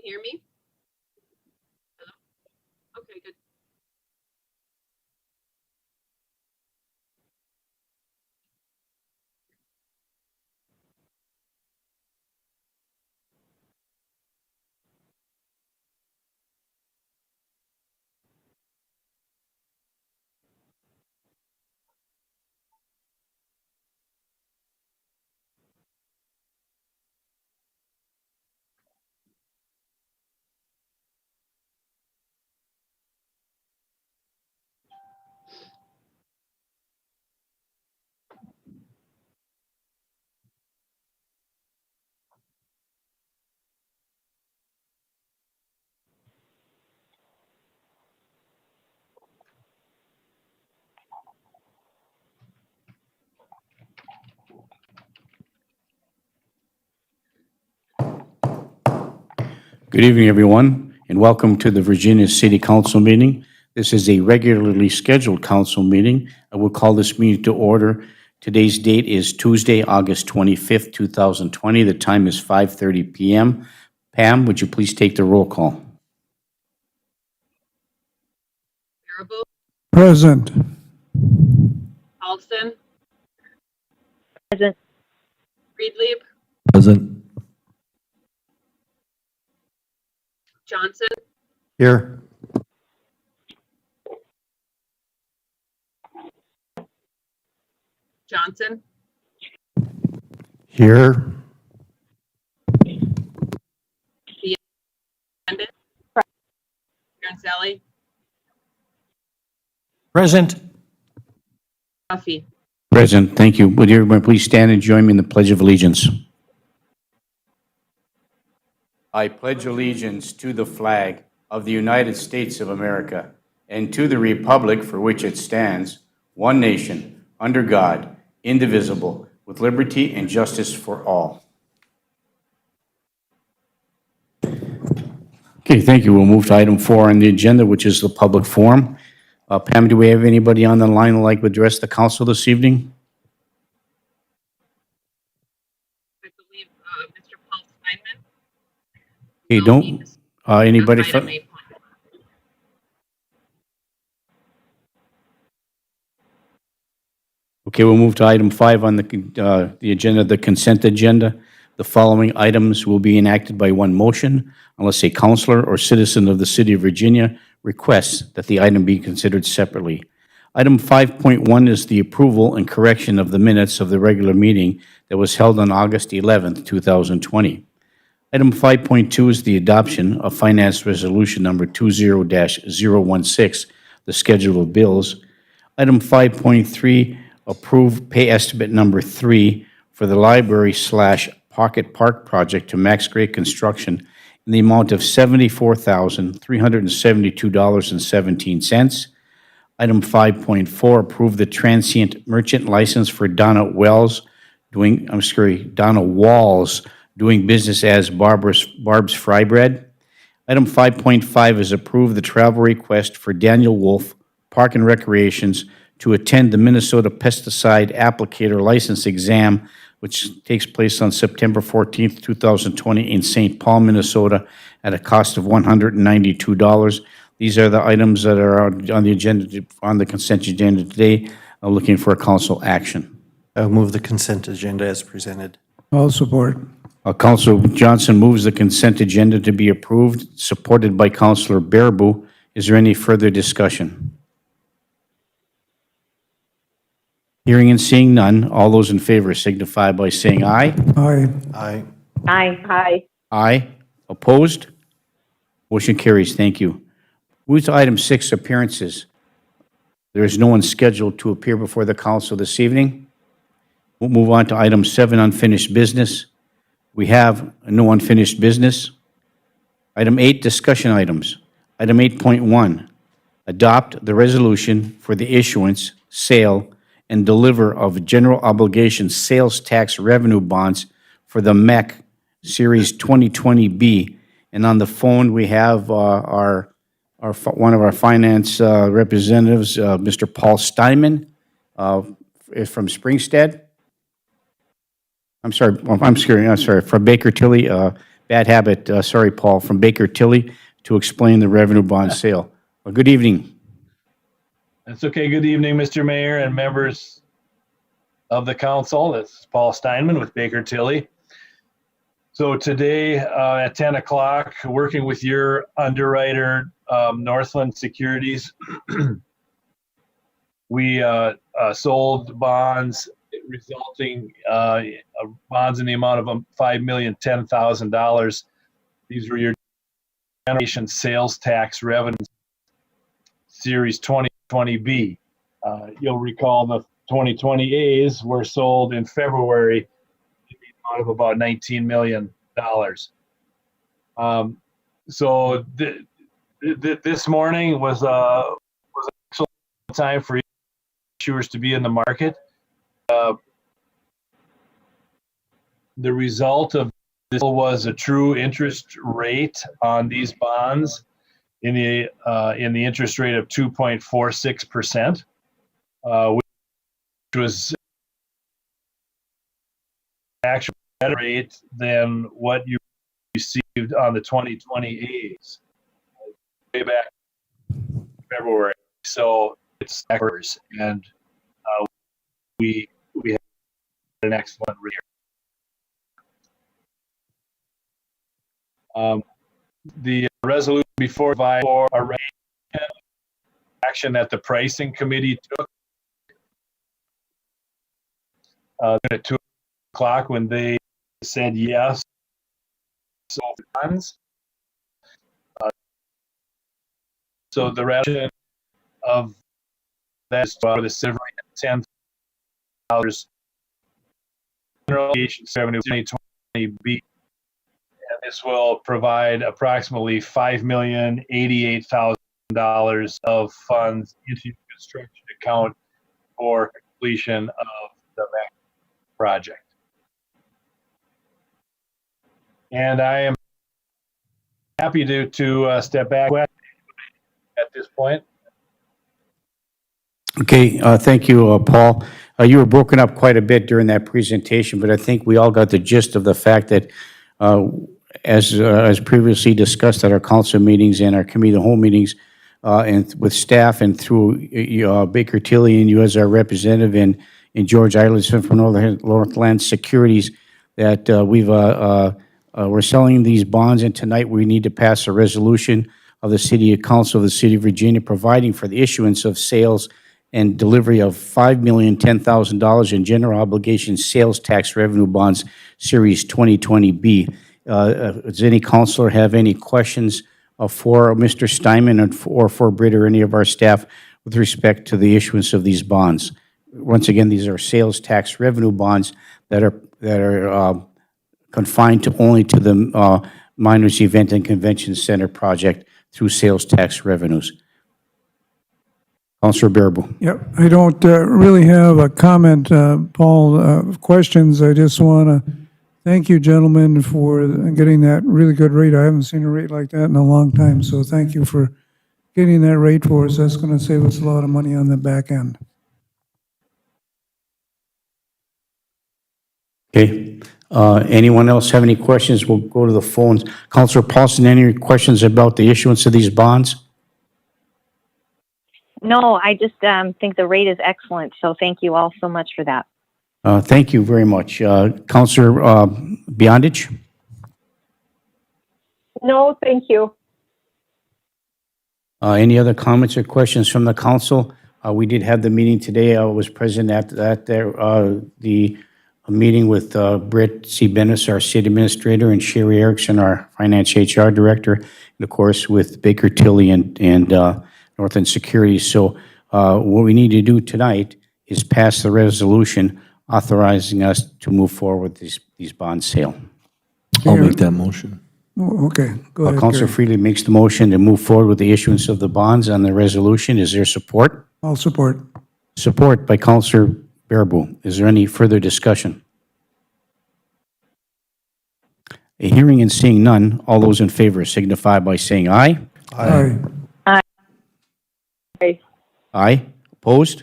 you hear me? Hello? Okay, good. Good evening, everyone, and welcome to the Virginia City Council meeting. This is a regularly scheduled council meeting. I will call this meeting to order. Today's date is Tuesday, August 25th, 2020. The time is 5:30 p.m. Pam, would you please take the roll call? Baraboo, Present. Paulson, Present. Friedlieb, Present. Johnson, Here. Johnson, Here. Bendit, Sally, Present. Duffy. Present. Thank you. Would everyone please stand and join me in the Pledge of Allegiance? I pledge allegiance to the flag of the United States of America and to the republic for which it stands, one nation, under God, indivisible, with liberty and justice for all. Okay, thank you. We'll move to item 4 on the agenda, which is the public forum. Pam, do we have anybody on the line who would like to address the council this evening? I believe Mr. Paul Steinman. Okay, will don't, need to speak anybody on from, item 8. okay, we'll move to item 5 on the agenda, the consent agenda. The following items will be enacted by one motion unless a councilor or citizen of the city of Virginia requests that the item be considered separately. Item 5.1 is the approval and correction of the minutes of the regular meeting that was held on August 11th, 2020. Item 5.2 is the adoption of Finance Resolution Number 20-016, the schedule of bills. Item 5.3, approve pay estimate number 3 for the library/Pocket Park project to Max Gray Construction in the amount of $74,372.17. Item 5.4, approve the transient merchant license for Donna Walls doing business as Barb's Fry Bread. Item 5.5 is approve the travel request for Daniel Wolf, Park and Recreations, to attend the Minnesota Pesticide Applicator License Exam, which takes place on September 14th, 2020 in St. Paul, Minnesota, at a cost of $192. These are the items that are on the agenda, on the consent agenda today, looking for a council action. I'll move the consent agenda as presented. All support. Councilor Johnson moves the consent agenda to be approved, supported by Councilor Baraboo. Is there any further discussion? Hearing and seeing none, all those in favor signify by saying aye. Aye. Aye. Aye. Aye. Aye. Opposed? Motion carries. Thank you. Move to item 6, appearances. There is no one scheduled to appear before the council this evening. We'll move on to item 7, unfinished business. We have no unfinished business. Item 8, discussion items. Item 8.1, adopt the resolution for the issuance, sale, and deliver of general obligation sales tax revenue bonds for the MEC Series 2020B. And on the phone, we have one of our finance representatives, Mr. Paul Steinman, from Springstead. I'm sorry, from Baker Tilly bad habit, sorry, Paul, from Baker Tilly to explain the revenue bond sale. Well, good evening. That's okay. Good evening, Mr. Mayor and members of the council. This is Paul Steinman with Baker Tilly. So today at 10 o'clock, working with your underwriter, Northland Securities, we sold bonds resulting bonds in the amount of $5,010,000. These were your generation sales tax revenues, Series 2020B. You'll recall the 2020As were sold in February in the amount of about $19 million. So this morning was an excellent time for issuers to be in the market. The result of this was a true interest rate on these bonds in the interest rate of 2.46%, which was actually better rate than what you received on the 2020As way back in February. So it's backwards, and we had an excellent year. The resolution before for a action that the pricing committee took at 2 o'clock when they said yes. So funds. So the resolution of that is for the $10,000 general aviation revenue 2020B. This will provide approximately $5,088,000 of funds into the construction account for completion of the project. And I am happy to step back at this point. Okay, thank you, Paul. You were broken up quite a bit during that presentation, but I think we all got the gist of the fact that as previously discussed at our council meetings and our committee of the whole meetings, and with staff and through Baker Tilly and you as our representative and George Eilertson from Northland Securities, that we're selling these bonds, and tonight we need to pass a resolution of the City Council of the City of Virginia providing for the issuance of sales and delivery of $5,010,000 in general obligation sales tax revenue bonds, Series 2020B. Does any councilor have any questions for Mr. Steinman or for Britt or any of our staff with respect to the issuance of these bonds? Once again, these are sales tax revenue bonds that are confined to only to the Miners Event and Convention Center project through sales tax revenues. Councilor Bearable. Yep, I don't really have a comment, Paul, questions. I just want to thank you, gentlemen, for getting that really good rate. I haven't seen a rate like that in a long time, so thank you for getting that rate for us. That's going to save us a lot of money on the back end. Okay. Anyone else have any questions? We'll go to the phones. Councilor Paulson, any questions about the issuance of these bonds? No, I just think the rate is excellent. So thank you all so much for that. Thank you very much. Councilor Beyondich? No, thank you. Any other comments or questions from the council? We did have the meeting today. I was present at the meeting with Britt C. Bennis, our city administrator, and Sherry Erickson, our finance HR director, and of course with Baker Tilly and Northland Security. So what we need to do tonight is pass the resolution authorizing us to move forward with these bond sale. I'll make that motion. Oh, okay, go ahead. Councilor Gary. Freely makes the motion to move forward with the issuance of the bonds on the resolution. Is there support? I'll support. Support by Councilor Bearable. Is there any further discussion? A hearing and seeing none, all those in favor signify by saying aye. Aye. Aye. Opposed?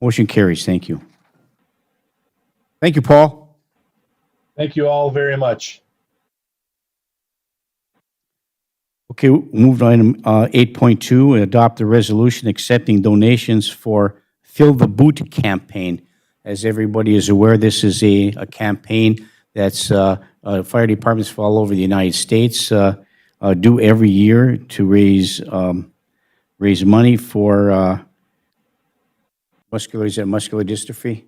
Motion carries. Thank you. Thank you, Paul. Thank you all very much. Okay, move to item 8.2, adopt a resolution accepting donations for Fill the Boot campaign. As everybody is aware, this is a campaign that's fire departments all over the United States do every year to raise money for muscular dystrophy.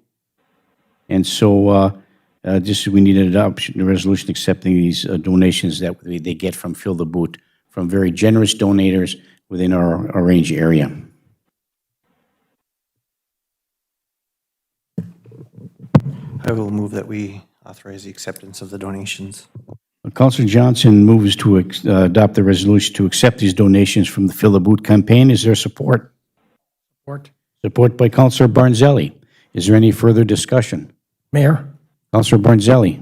And so we need an adoption, a resolution accepting these donations that they get from Fill the Boot, from very generous donators within our range area. I will move that we authorize the acceptance of the donations. Councilor Johnson moves to adopt the resolution to accept these donations from the Fill the Boot campaign. Is there support? Support. Support by Councilor Barnzelli. Is there any further discussion? Mayor, Councilor Barnzelli.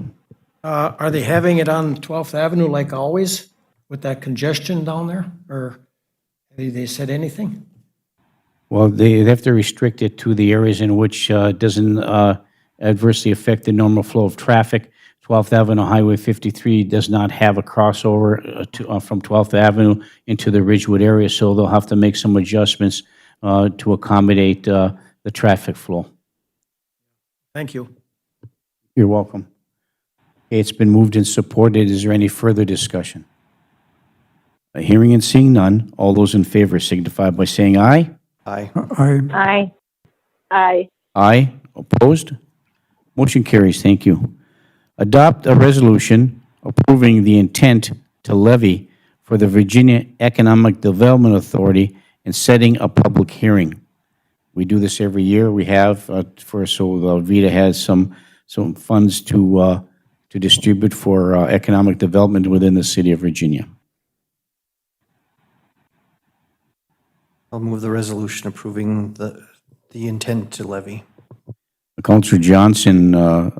are they having it on 12th Avenue like always with that congestion down there? Or have they said anything? Well, they have to restrict it to the areas in which it doesn't adversely affect the normal flow of traffic. 12th Avenue Highway 53 does not have a crossover from 12th Avenue into the Ridgewood area, so they'll have to make some adjustments to accommodate the traffic flow. Thank you. You're welcome. Okay, it's been moved and supported. Is there any further discussion? Hearing and seeing none, all those in favor signify by saying aye. Aye. Aye. Aye. Aye. Aye. Opposed? Motion carries. Thank you. Adopt a resolution approving the intent to levy for the Virginia Economic Development Authority and setting a public hearing. We do this every year. We have so VITA has some funds to distribute for economic development within the city of Virginia. I'll move the resolution approving the intent to levy. Councilor Johnson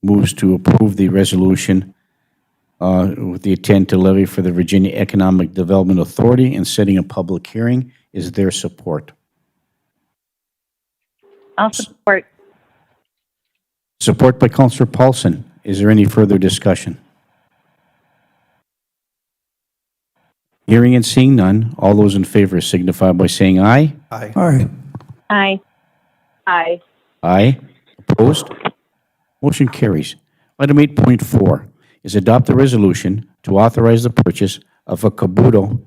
moves to approve the resolution with the intent to levy for the Virginia Economic Development Authority and setting a public hearing. Is there support? I'll support. Support by Councilor Paulson. Is there any further discussion? Hearing and seeing none, all those in favor signify by saying aye. Aye. Aye. Aye. Aye. Aye. Opposed? Motion carries. Item 8.4 is adopt a resolution to authorize the purchase of a Kubota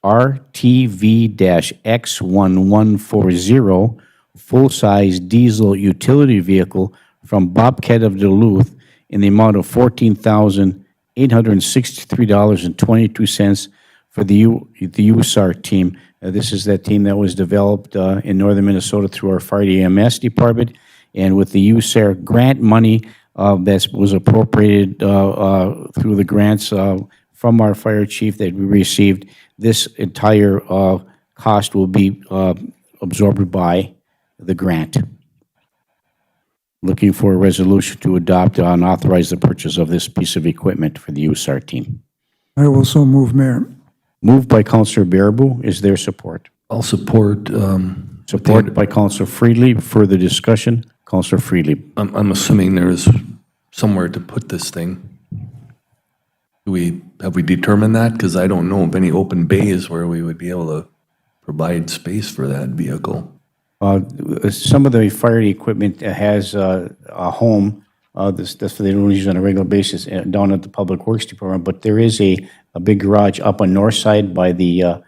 RTV-X1140 full-size diesel utility vehicle from Bobcat of Duluth in the amount of $14,863.22 for the USAR team. This is that team that was developed in northern Minnesota through our fire EMS department, and with the USAR grant money that was appropriated through the grants from our fire chief that we received, this entire cost will be absorbed by the grant. Looking for a resolution to adopt and authorize the purchase of this piece of equipment for the USAR team. I will so move, Mayor. Moved by Councilor Baraboo. Is there support? I'll support. Support by Councilor Friedli. Further discussion? Councilor Friedli. I'm assuming there's somewhere to put this thing. Have we determined that? Because I don't know of any open bays where we would be able to provide space for that vehicle. Some of the fire equipment has a home. That's what they don't use on a regular basis down at the Public Works Department. But there is a big garage up on north side by the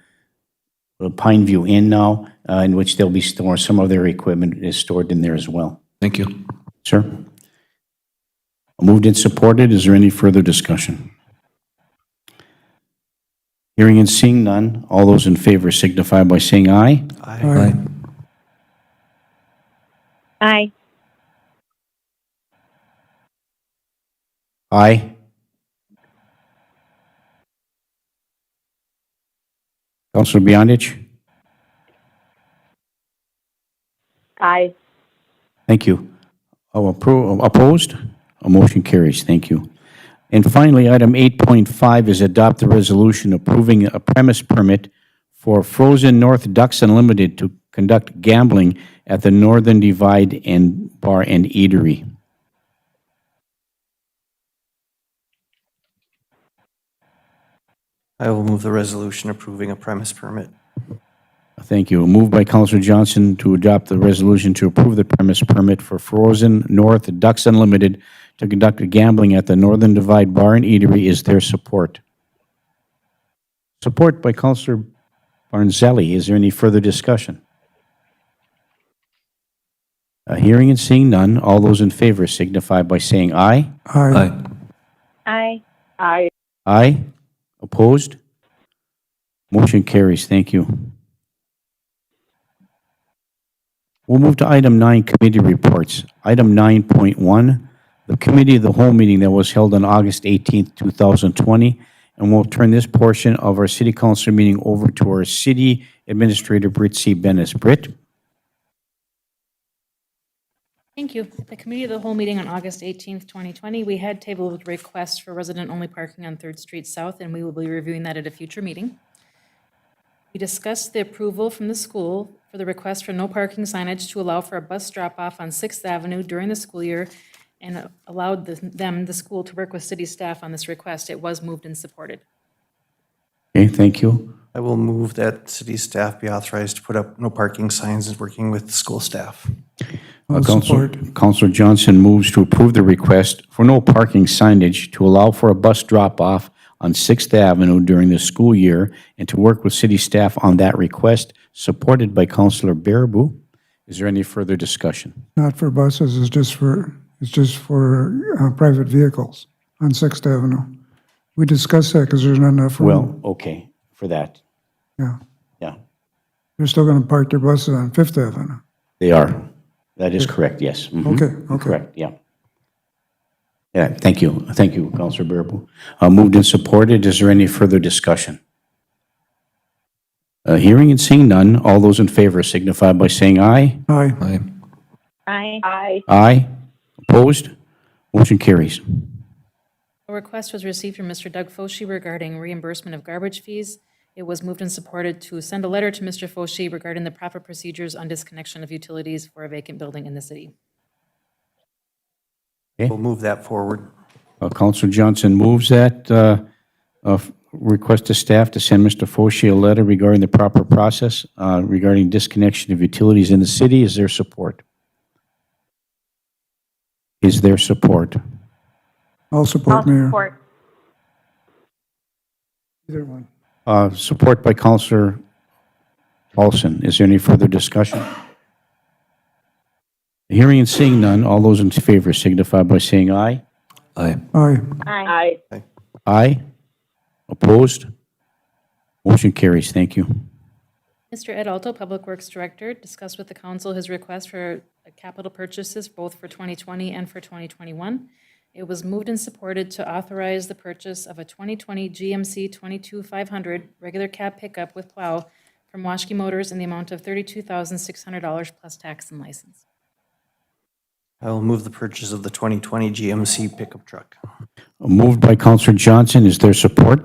Pineview Inn now, in which they'll be storing some of their equipment is stored in there as well. Thank you. Sir? Moved and supported. Is there any further discussion? Hearing and seeing none, all those in favor signify by saying aye. Aye. Aye. Aye. Councilor Beyondich? Aye. Thank you. Opposed? A motion carries. Thank you. And finally, item 8.5 is adopt a resolution approving a premise permit for Frozen North Ducks Unlimited to conduct gambling at the Northern Divide and Bar and Eatery. I will move the resolution approving a premise permit. Thank you. Moved by Counselor Johnson to adopt the resolution to approve the premise permit for Frozen North Ducks Unlimited to conduct gambling at the Northern Divide Bar and Eatery. Is there support? Support by Counselor Barnzelli. Is there any further discussion? Hearing and seeing none, all those in favor signify by saying aye. Aye. Aye. Aye. Aye. Opposed? Motion carries. Thank you. We'll move to item 9, committee reports. Item 9.1, the committee of the whole meeting that was held on August 18th, 2020, and we'll turn this portion of our city council meeting over to our city administrator, Britt C. Bennis. Britt? Thank you. At the committee of the whole meeting on August 18th, 2020, we had tabled requests for resident-only parking on 3rd Street South, and we will be reviewing that at a future meeting. We discussed the approval from the school for the request for no parking signage to allow for a bus drop-off on 6th Avenue during the school year and allowed the school, to work with city staff on this request. It was moved and supported. Okay, thank you. I will move that city staff be authorized to put up no parking signs and working with school staff. I'll support. Counselor Johnson moves to approve the request for no parking signage to allow for a bus drop-off on 6th Avenue during the school year and to work with city staff on that request, supported by Counselor Baraboo. Is there any further discussion? Not for buses, it's just for private vehicles on 6th Avenue. We discussed that because there's not enough room. Well, okay, for that. Yeah, Yeah, they're still going to park their buses on 5th Avenue. they are. That is correct, yes. Mhm. Okay. Correct, yeah. Yeah, thank you. Thank you, Counselor Baraboo. Moved and supported. Is there any further discussion? Hearing and seeing none, all those in favor signify by saying aye. Aye. Aye. Aye. Aye. Aye. Opposed? Motion carries. A request was received from Mr. Doug Foshee regarding reimbursement of garbage fees. It was moved and supported to send a letter to Mr. Foshee regarding the proper procedures on disconnection of utilities for a vacant building in the city. We'll move that forward. Counselor Johnson moves that request to staff to send Mr. Foshee a letter regarding the proper process regarding disconnection of utilities in the city. Is there support? Is there support? I'll I'll support, Mayor. support. Either one. Support by Counselor Paulson. Is there any further discussion? Hearing and seeing none, all those in favor signify by saying aye. Aye. Aye. Aye. Aye. Aye. Opposed? Motion carries. Thank you. Mr. Ed Alto, Public Works Director, discussed with the council his request for capital purchases both for 2020 and for 2021. It was moved and supported to authorize the purchase of a 2020 GMC 22500 regular cab pickup with plow from Washke Motors in the amount of $32,600 plus tax and license. I will move the purchase of the 2020 GMC pickup truck. Moved by Counselor Johnson. Is there support?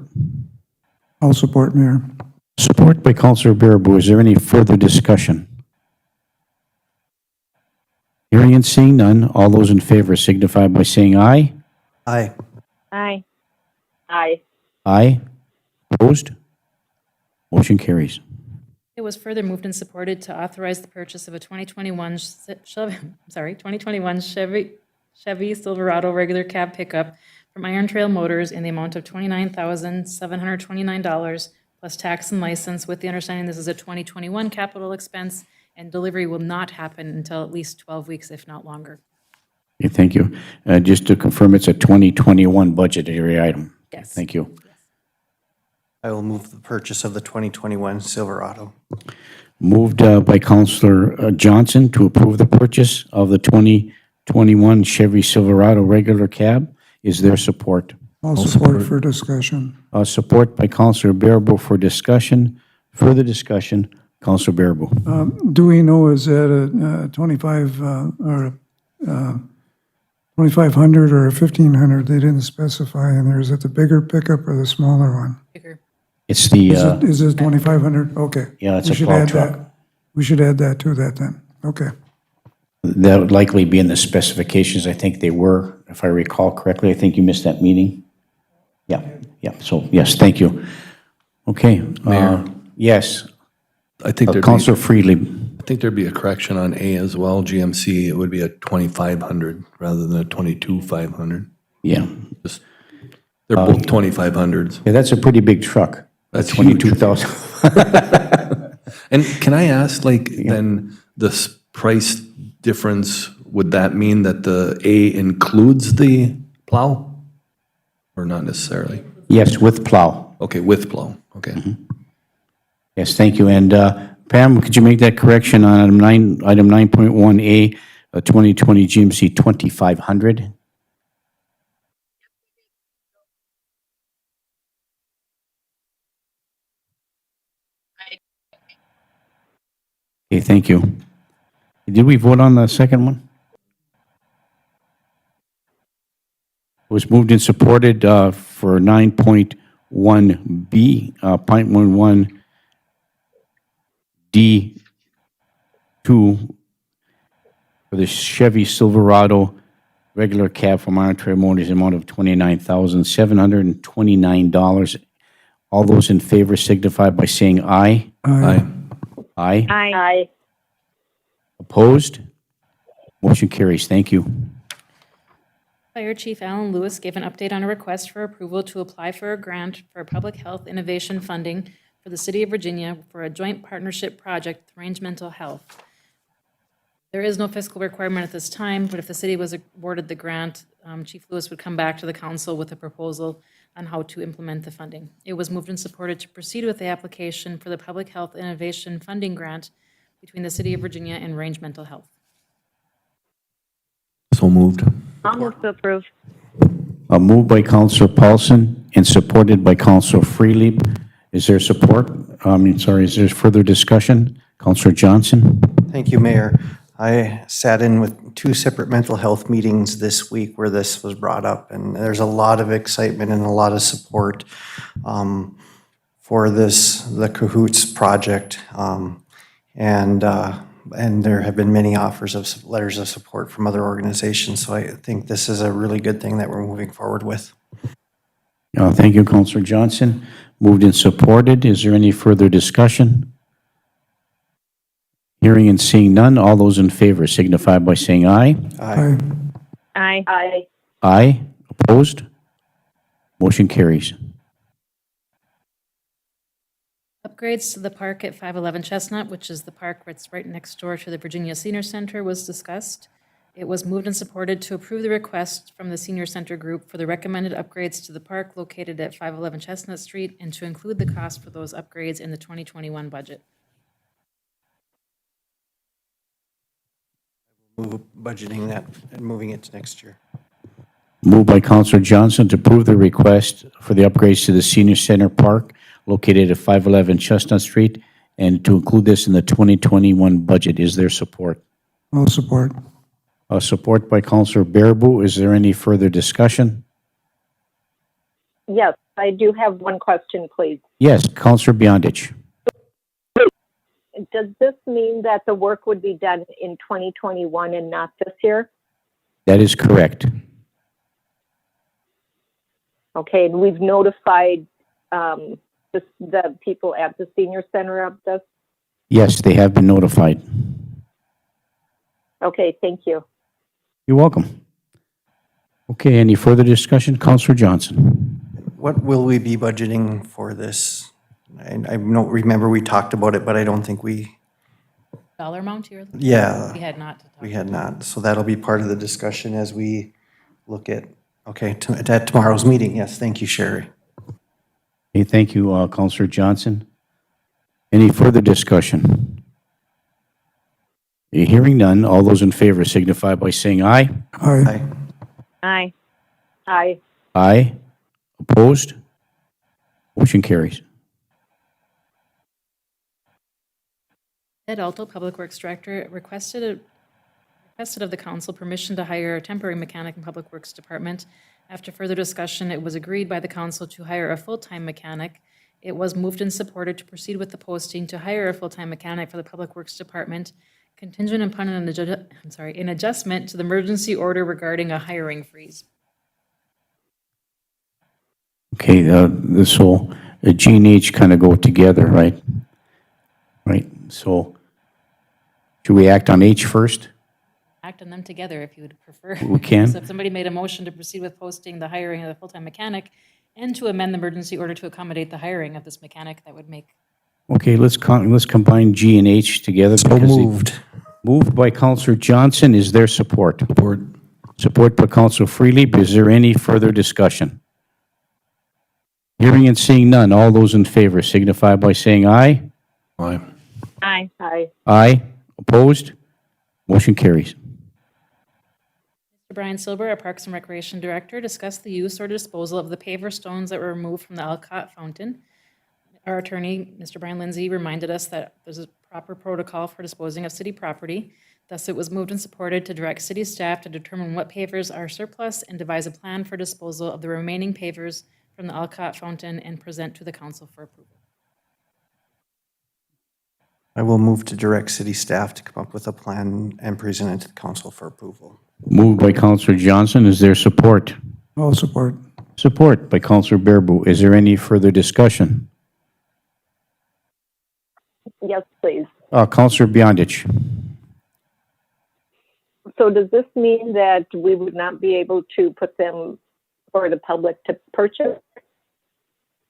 I'll support, Mayor. Support by Counselor Baraboo. Is there any further discussion? Hearing and seeing none, all those in favor signify by saying aye. Aye. Aye. Aye. Aye. Opposed? Motion carries. It was further moved and supported to authorize the purchase of a 2021 Chevy Silverado regular cab pickup from Iron Trail Motors in the amount of $29,729 plus tax and license, with the understanding this is a 2021 capital expense and delivery will not happen until at least 12 weeks, if not longer. Okay, thank you. Just to confirm, it's a 2021 budgetary item. Yes. Thank you. I will move the purchase of the 2021 Silverado. Moved by Counselor Johnson to approve the purchase of the 2021 Chevy Silverado regular cab. Is there support? I'll support for discussion. Support by Counselor Baraboo for discussion. Further discussion, Counselor Baraboo. Do we know, is that a 25 or 2,500 or a 1,500? They didn't specify in there. Is it the bigger pickup or the smaller one? Bigger. It's the, Is it 2,500? Okay. yeah, it's We a should plow add truck. that. We should add that to that then. Okay. That would likely be in the specifications. I think they were, if I recall correctly. I think you missed that meeting. Yeah, yeah. So, yes, thank you. Okay. Yes. I think there'd be, Counselor Freely. I think there'd be a correction on A as well. GMC, it would be a 2,500 rather than a 22,500. Yeah. Just, they're both 2,500s. Yeah, that's a pretty big truck. That's huge. 22,000. And can I ask, like, then this price difference, would that mean that the A includes the plow? Or not necessarily? Yes, with plow. Okay, with plow, okay. Yes, thank you. And Pam, could you make that correction on item 9.1A, 2020 GMC 2500? Okay, thank you. Did we vote on the second one? It was moved and supported for 9.1B, 0.11 D2 for the Chevy Silverado regular cab for Monterey Motors, amount of $29,729. All those in favor signify by saying aye. Aye. Aye. Aye. Opposed? Motion carries. Thank you. Fire Chief Alan Lewis gave an update on a request for approval to apply for a grant for public health innovation funding for the City of Virginia for a joint partnership project with Range Mental Health. There is no fiscal requirement at this time, but if the city was awarded the grant, Chief Lewis would come back to the council with a proposal on how to implement the funding. It was moved and supported to proceed with the application for the Public Health Innovation Funding Grant between the City of Virginia and Range Mental Health. So moved. I'll move to approve. Moved by Counselor Paulson and supported by Counselor Freely. Is there support? Is there further discussion? Counselor Johnson? Thank you, Mayor. I sat in with 2 separate mental health meetings this week where this was brought up, and there's a lot of excitement and a lot of support for the Cahoots project. And there have been many offers of letters of support from other organizations, so I think this is a really good thing that we're moving forward with. Thank you, Counselor Johnson. Moved and supported. Is there any further discussion? Hearing and seeing none, all those in favor signify by saying aye. Aye. Aye. Aye. Aye. Opposed? Motion carries. Upgrades to the park at 511 Chestnut, which is the park that's right next door to the Virginia Senior Center, was discussed. It was moved and supported to approve the request from the Senior Center Group for the recommended upgrades to the park located at 511 Chestnut Street and to include the cost for those upgrades in the 2021 budget. Move budgeting that and moving it to next year. Moved by Counselor Johnson to approve the request for the upgrades to the Senior Center Park located at 511 Chestnut Street and to include this in the 2021 budget. Is there support? I'll support. Support by Counselor Bearable. Is there any further discussion? Yes, I do have one question, please. Yes, Counselor Beyondich. Does this mean that the work would be done in 2021 and not this year? That is correct. Okay, and we've notified the people at the senior center of this? Yes, they have been notified. Okay, thank you. You're welcome. Okay, any further discussion? Counselor Johnson. What will we be budgeting for this? I don't remember we talked about it, but I don't think we, Dollar amount here? yeah, We had not. we had not. So that'll be part of the discussion as we look at, okay, at tomorrow's meeting. Yes, thank you, Sherry. Okay, thank you, Counselor Johnson. Any further discussion? Hearing none, all those in favor signify by saying aye. Aye. Aye. Aye. Aye. Aye. Opposed? Motion carries. Ed Alto, Public Works Director, requested of the council permission to hire a temporary mechanic in Public Works Department. After further discussion, it was agreed by the council to hire a full-time mechanic. It was moved and supported to proceed with the posting to hire a full-time mechanic for the Public Works Department, contingent upon an adjustment to the emergency order regarding a hiring freeze. Okay, this whole G and H kind of go together, right? Right, so should we act on H first? Act on them together if you would prefer. We can. So if somebody made a motion to proceed with posting the hiring of the full-time mechanic and to amend the emergency order to accommodate the hiring of this mechanic, that would make, Okay, let's combine G and H together. So because they- moved. Moved by Counselor Johnson, is there support? Support. Support by Counselor Freely, is there any further discussion? Hearing and seeing none, all those in favor signify by saying aye. Aye. Aye. Aye. Aye, opposed? Motion carries. Mr. Brian Silber, our Parks and Recreation Director, discussed the use or disposal of the paver stones that were removed from the Alcott Fountain. Our attorney, Mr. Brian Lindsay, reminded us that there's a proper protocol for disposing of city property. Thus, it was moved and supported to direct city staff to determine what pavers are surplus and devise a plan for disposal of the remaining pavers from the Alcott Fountain and present to the council for approval. I will move to direct city staff to come up with a plan and present it to the council for approval. Moved by Counselor Johnson, is there support? All support. Support by Counselor Bearable, is there any further discussion? Yes, please. Counselor Beyondich. So does this mean that we would not be able to put them for the public to purchase?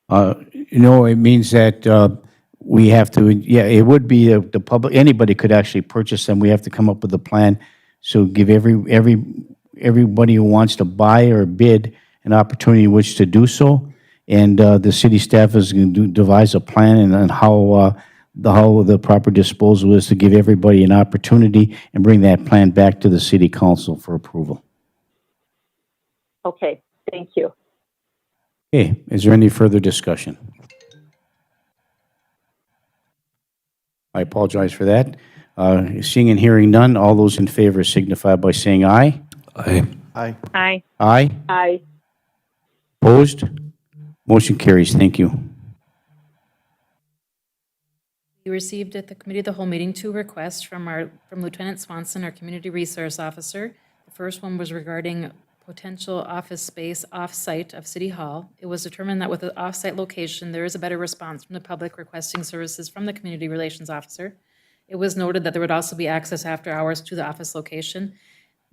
It means that we have to, yeah, it would be the public, anybody could actually purchase them. We have to come up with a plan. So give everybody who wants to buy or bid an opportunity in which to do so. And the city staff is going to devise a plan and how the proper disposal is to give everybody an opportunity and bring that plan back to the city council for approval. Okay, thank you. Okay, is there any further discussion? I apologize for that. Seeing and hearing none, all those in favor signify by saying aye. Aye. Aye. Aye. Aye. Aye. Opposed? Motion carries. Thank you. We received at the committee of the whole meeting 2 requests from Lieutenant Swanson, our community resource officer. The first one was regarding potential office space off-site of City Hall. It was determined that with an off-site location, there is a better response from the public requesting services from the community relations officer. It was noted that there would also be access after hours to the office location.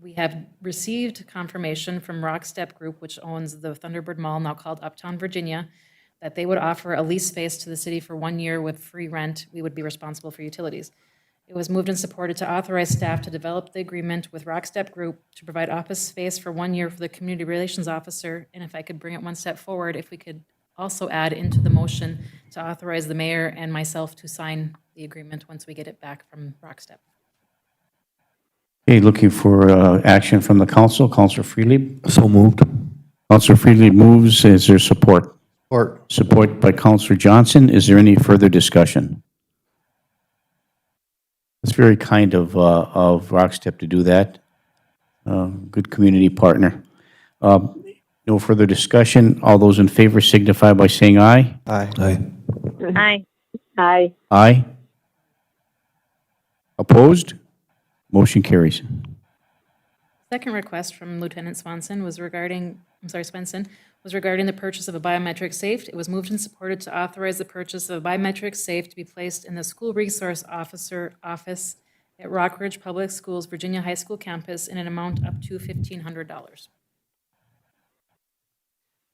We have received confirmation from Rockstep Group, which owns the Thunderbird Mall, now called Uptown Virginia, that they would offer a lease space to the city for 1 year with free rent. We would be responsible for utilities. It was moved and supported to authorize staff to develop the agreement with Rockstep Group to provide office space for 1 year for the community relations officer. And if I could bring it one step forward, if we could also add into the motion to authorize the mayor and myself to sign the agreement once we get it back from Rockstep. Okay, looking for action from the council. Counselor Freely. So moved. Counselor Freely moves. Is there support? Support. Support by Counselor Johnson. Is there any further discussion? It's very kind of Rockstep to do that. Good community partner. No further discussion. All those in favor signify by saying aye. Aye. Aye. Aye. Aye. Aye. Opposed? Motion carries. Second request from Lieutenant Swanson was regarding, Swenson, was regarding the purchase of a biometric safe. It was moved and supported to authorize the purchase of a biometric safe to be placed in the school resource officer office at Rockridge Public Schools, Virginia High School campus in an amount up to $1,500.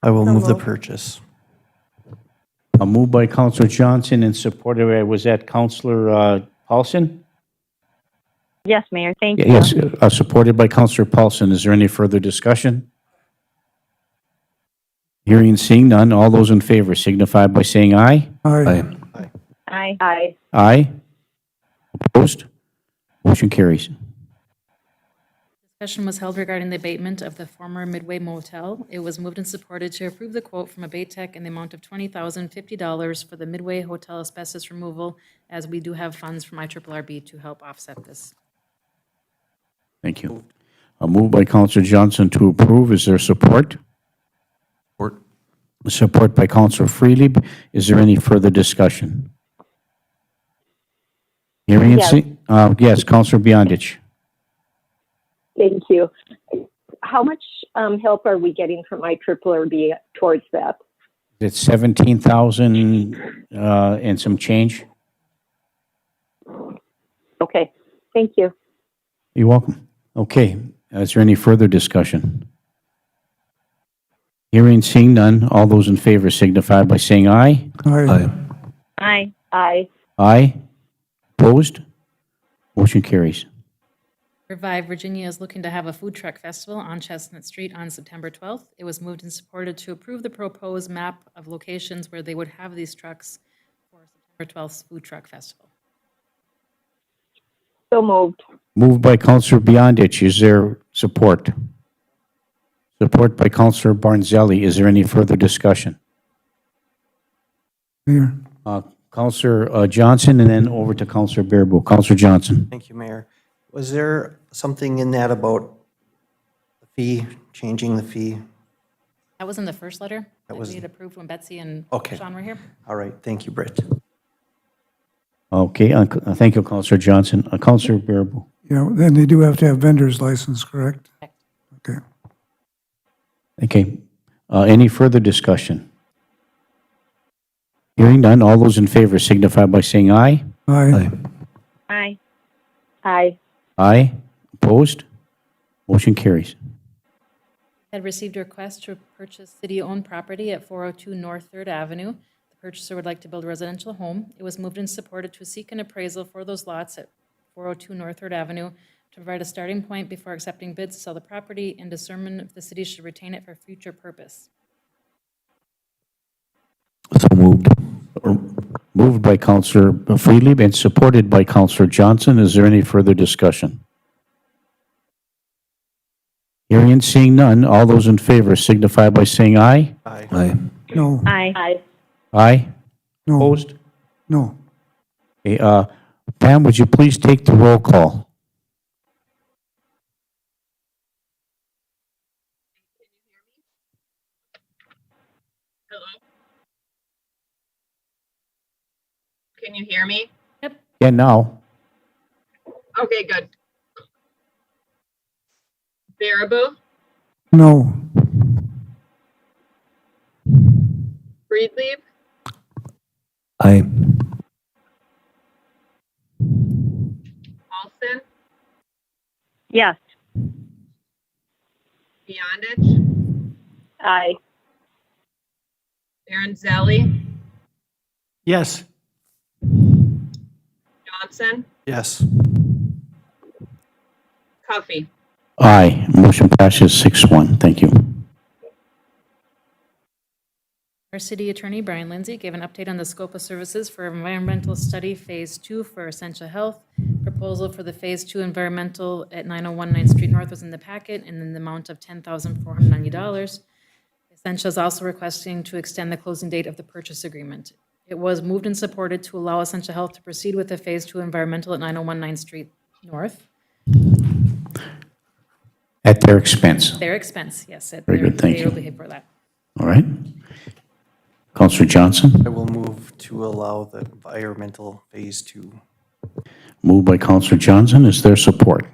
I will move the purchase. A move by Counselor Johnson and supported, was that Counselor Paulson? Yes, Mayor, thank you. Yes, supported by Counselor Paulson. Is there any further discussion? Hearing and seeing none, all those in favor signify by saying aye. Aye. Aye. Aye. Aye. Aye. Opposed? Motion carries. Discussion was held regarding the abatement of the former Midway Motel. It was moved and supported to approve the quote from Abaytech in the amount of $20,050 for the Midway Hotel asbestos removal, as we do have funds from IRRB to help offset this. Thank you. A move by Counselor Johnson to approve. Is there support? Support. Support by Counselor Freely. Is there any further discussion? Hearing and Yes. seeing, yes, Counselor Beyondich. Thank you. How much help are we getting from IRRB towards that? It's 17,000 and some change. Okay, thank you. You're welcome. Okay, is there any further discussion? Hearing, seeing none, all those in favor signify by saying aye. Aye. Aye. Aye. Aye. Opposed? Motion carries. Revive Virginia is looking to have a food truck festival on Chestnut Street on September 12th. It was moved and supported to approve the proposed map of locations where they would have these trucks for September 12th's food truck festival. So moved. Moved by Counselor Beyondich. Is there support? Support by Counselor Barnzelli. Is there any further discussion? Mayor. Counselor Johnson, and then over to Counselor Bearable. Counselor Johnson. Thank you, Mayor. Was there something in that about the fee, changing the fee? That was in the first letter that was- we had approved when Betsy and Okay. Sean were here. All right, thank you, Britt. Okay, thank you, Counselor Johnson. Counselor Bearable. Yeah, then they do have to have vendor's license, correct? Correct. Okay. Okay, any further discussion? Hearing none, all those in favor signify by saying aye. Aye. Aye. Aye. Aye. Opposed? Motion carries. Had received a request to purchase city-owned property at 402 North Third Avenue. The purchaser would like to build a residential home. It was moved and supported to seek an appraisal for those lots at 402 North Third Avenue to provide a starting point before accepting bids to sell the property and determine if the city should retain it for future purpose. So moved. Moved by Counselor Friedlieb and supported by Counselor Johnson. Is there any further discussion? Hearing and seeing none, all those in favor signify by saying aye. Aye. Aye. No. Aye. Aye. Aye. No. Opposed? No. Okay, Pam, would you please take the roll call? Hello? Can you hear me? Yep. Yeah, now. Okay, good. Baraboo, No. Friedlieb, Aye. Paulson, Yes. Beyondich, Aye. Baranzelli, Yes. Johnson, Yes. Cuffey. Aye. Motion passes 6-1. Thank you. Our city attorney, Brian Lindsay, gave an update on the scope of services for environmental study Phase 2 for Essentia Health. Proposal for the Phase 2 environmental at 901 9th Street North was in the packet and in the amount of $10,490. Essentia is also requesting to extend the closing date of the purchase agreement. It was moved and supported to allow Essentia Health to proceed with the Phase 2 environmental at 901 9th Street North. At their expense. Their expense, yes. Very good, thank They you. will pay for that. All right. Counselor Johnson. I will move to allow the environmental phase 2. Moved by Counselor Johnson. Is there support?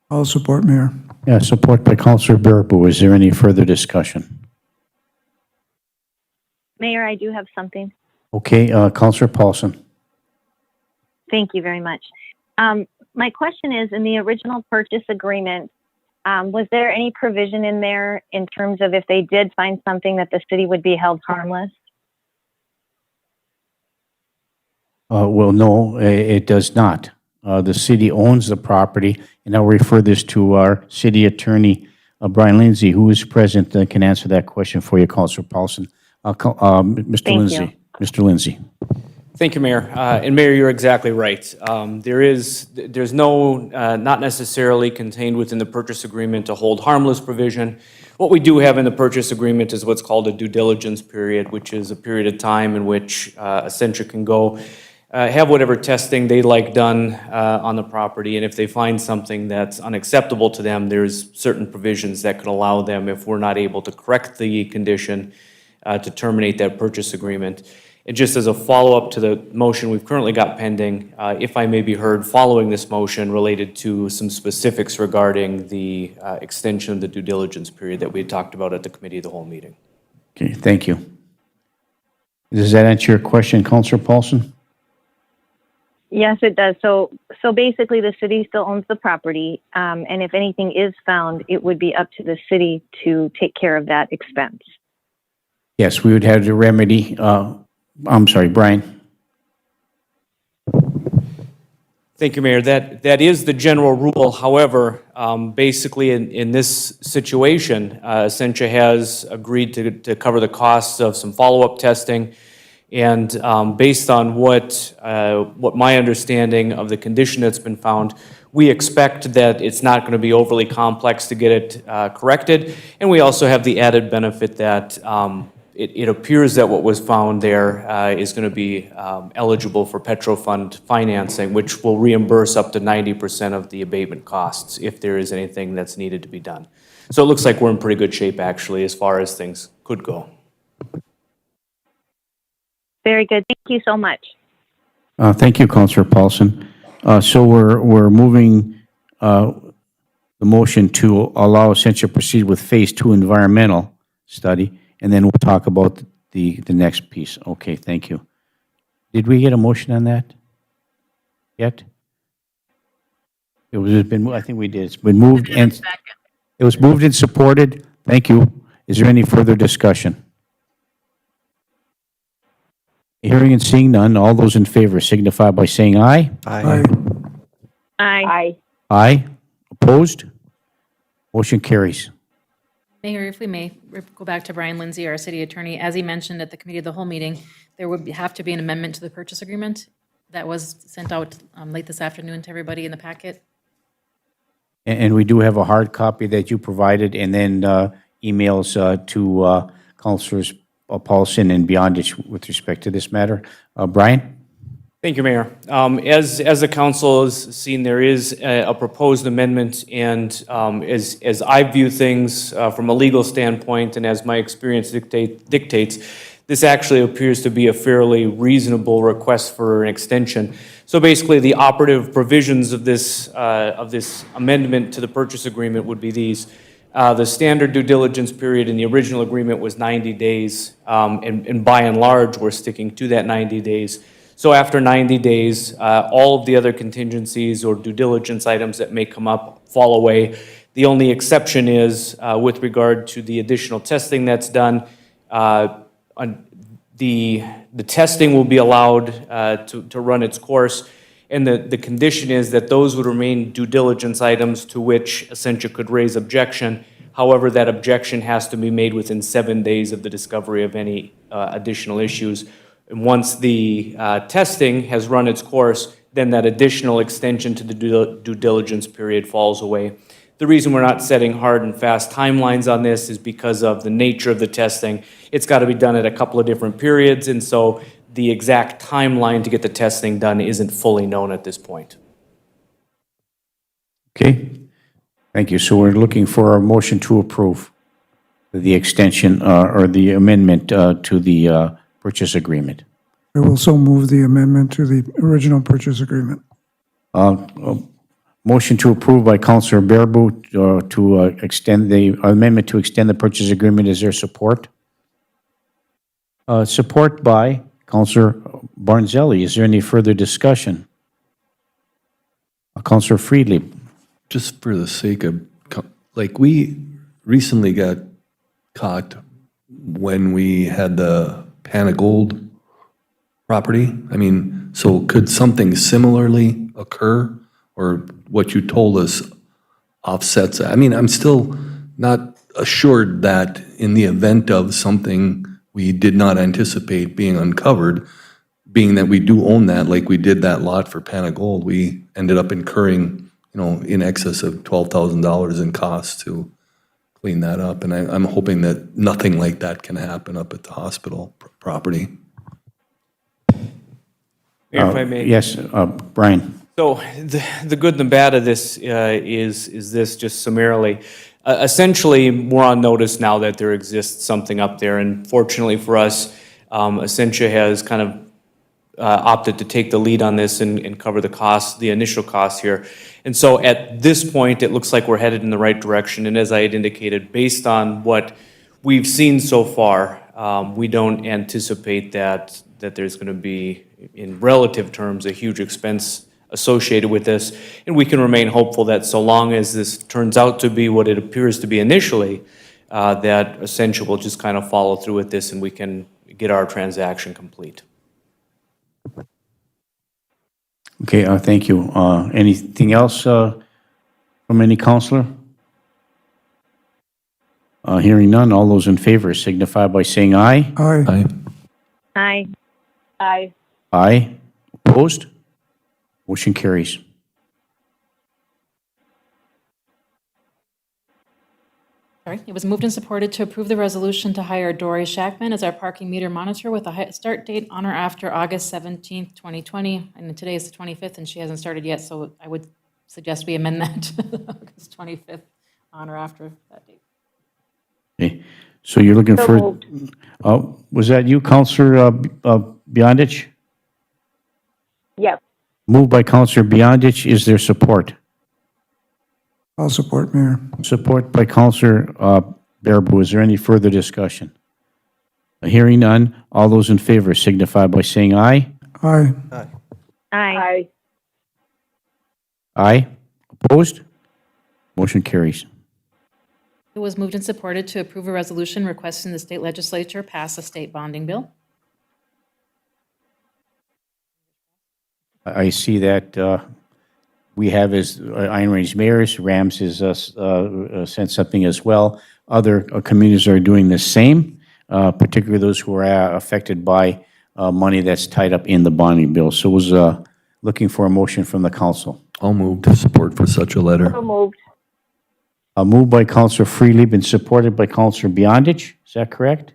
I'll support, Mayor. Yeah, support by Counselor Bearable. Is there any further discussion? Mayor, I do have something. Okay, Counselor Paulson. Thank you very much. My question is, in the original purchase agreement, was there any provision in there in terms of if they did find something that the city would be held harmless? Well, no, it does not. The city owns the property, and I'll refer this to our city attorney, Brian Lindsay, who is present, can answer that question for you, Counselor Paulson. Mr. Thank Lindsay. you. Mr. Lindsay. Thank you, Mayor. And Mayor, you're exactly right. There's no, not necessarily contained within the purchase agreement a hold harmless provision. What we do have in the purchase agreement is what's called a due diligence period, which is a period of time in which Essentia can go have whatever testing they like done on the property. And if they find something that's unacceptable to them, there's certain provisions that could allow them, if we're not able to correct the condition, to terminate that purchase agreement. And just as a follow-up to the motion we've currently got pending, if I may be heard following this motion related to some specifics regarding the extension of the due diligence period that we had talked about at the committee of the whole meeting. Okay, thank you. Does that answer your question, Counselor Paulson? Yes, it does. So basically, the city still owns the property, and if anything is found, it would be up to the city to take care of that expense. Yes, we would have the remedy. I'm sorry, Brian. Thank you, Mayor. That is the general rule. However, basically in this situation, Essentia has agreed to cover the costs of some follow-up testing. And based on what my understanding of the condition that's been found, we expect that it's not going to be overly complex to get it corrected. And we also have the added benefit that it appears that what was found there is going to be eligible for Petro Fund financing, which will reimburse up to 90% of the abatement costs if there is anything that's needed to be done. So it looks like we're in pretty good shape, actually, as far as things could go. Very good. Thank you so much. Thank you, Counselor Paulson. So we're moving the motion to allow Essentia proceed with Phase 2 environmental study, and then we'll talk about the next piece. Okay, thank you. Did we get a motion on that yet? I think we did. It's been moved and it was moved and supported. Thank you. Is there any further discussion? Hearing and seeing none, all those in favor signify by saying aye. Aye. Aye. Aye. Opposed? Motion carries. Mayor, if we may, go back to Brian Lindsay, our city attorney. As he mentioned at the committee of the whole meeting, there would have to be an amendment to the purchase agreement that was sent out late this afternoon to everybody in the packet. And we do have a hard copy that you provided, and then emails to Councilors Paulson and Beyondich with respect to this matter. Brian? Thank you, Mayor. As the council has seen, there is a proposed amendment, and as I view things from a legal standpoint, and as my experience dictates, this actually appears to be a fairly reasonable request for an extension. So basically, the operative provisions of this amendment to the purchase agreement would be these. The standard due diligence period in the original agreement was 90 days, and by and large, we're sticking to that 90 days. So after 90 days, all of the other contingencies or due diligence items that may come up fall away. The only exception is with regard to the additional testing that's done. The testing will be allowed to run its course, and the condition is that those would remain due diligence items to which Essentia could raise objection. However, that objection has to be made within 7 days of the discovery of any additional issues. And once the testing has run its course, then that additional extension to the due diligence period falls away. The reason we're not setting hard and fast timelines on this is because of the nature of the testing. It's got to be done at a couple of different periods, and so the exact timeline to get the testing done isn't fully known at this point. Okay. Thank you. So we're looking for a motion to approve the extension or the amendment to the purchase agreement. I will so move the amendment to the original purchase agreement. Motion to approve by Councilor Baraboo to extend the amendment to extend the purchase agreement. Is there support? Support by Councilor Barnzelli. Is there any further discussion? Councilor Friedli. Just for the sake of, like, we recently got caught when we had the Panagold property. I mean, so could something similarly occur, or what you told us offsets? I mean, I'm still not assured that in the event of something we did not anticipate being uncovered, being that we do own that, like we did that lot for Panagold, we ended up incurring, in excess of $12,000 in costs to clean that up. And I'm hoping that nothing like that can happen up at the hospital property. Mayor, if I may. Yes, Brian. So the good and the bad of this is this, just summarily. Essentially, we're on notice now that there exists something up there, and fortunately for us, Essentia has kind of opted to take the lead on this and cover the costs, the initial costs here. And so at this point, it looks like we're headed in the right direction. And as I had indicated, based on what we've seen so far, We don't anticipate that there's going to be, in relative terms, a huge expense associated with this. And we can remain hopeful that so long as this turns out to be what it appears to be initially, that Essentia will just kind of follow through with this and we can get our transaction complete. Okay, thank you. Anything else from any counselor? Hearing none, all those in favor signify by saying aye. Aye. Aye. Aye. Aye. Aye. Opposed? Motion carries. Sorry, it was moved and supported to approve the resolution to hire Dory Shackman as our parking meter monitor with a start date on or after August 17th, 2020. And today is the 25th, and she hasn't started yet, so I would suggest we amend that to August 25th, on or after that date. Okay, so you're looking So for, moved. was that you, Counselor Beyondich? Yes. Moved by Counselor Beyondich. Is there support? I'll support, Mayor. Support by Counselor Bearable. Is there any further discussion? Hearing none, all those in favor signify by saying aye. Aye. Aye. Aye. Aye. Opposed? Motion carries. It was moved and supported to approve a resolution requesting the state legislature pass a state bonding bill. I see that we have as Iron Range mayors, Rams has sent something as well. Other communities are doing the same, particularly those who are affected by money that's tied up in the bonding bill. So was looking for a motion from the council. I'll move to support for such a letter. So moved. Moved by Counselor Freely, been supported by Counselor Beyondich. Is that correct?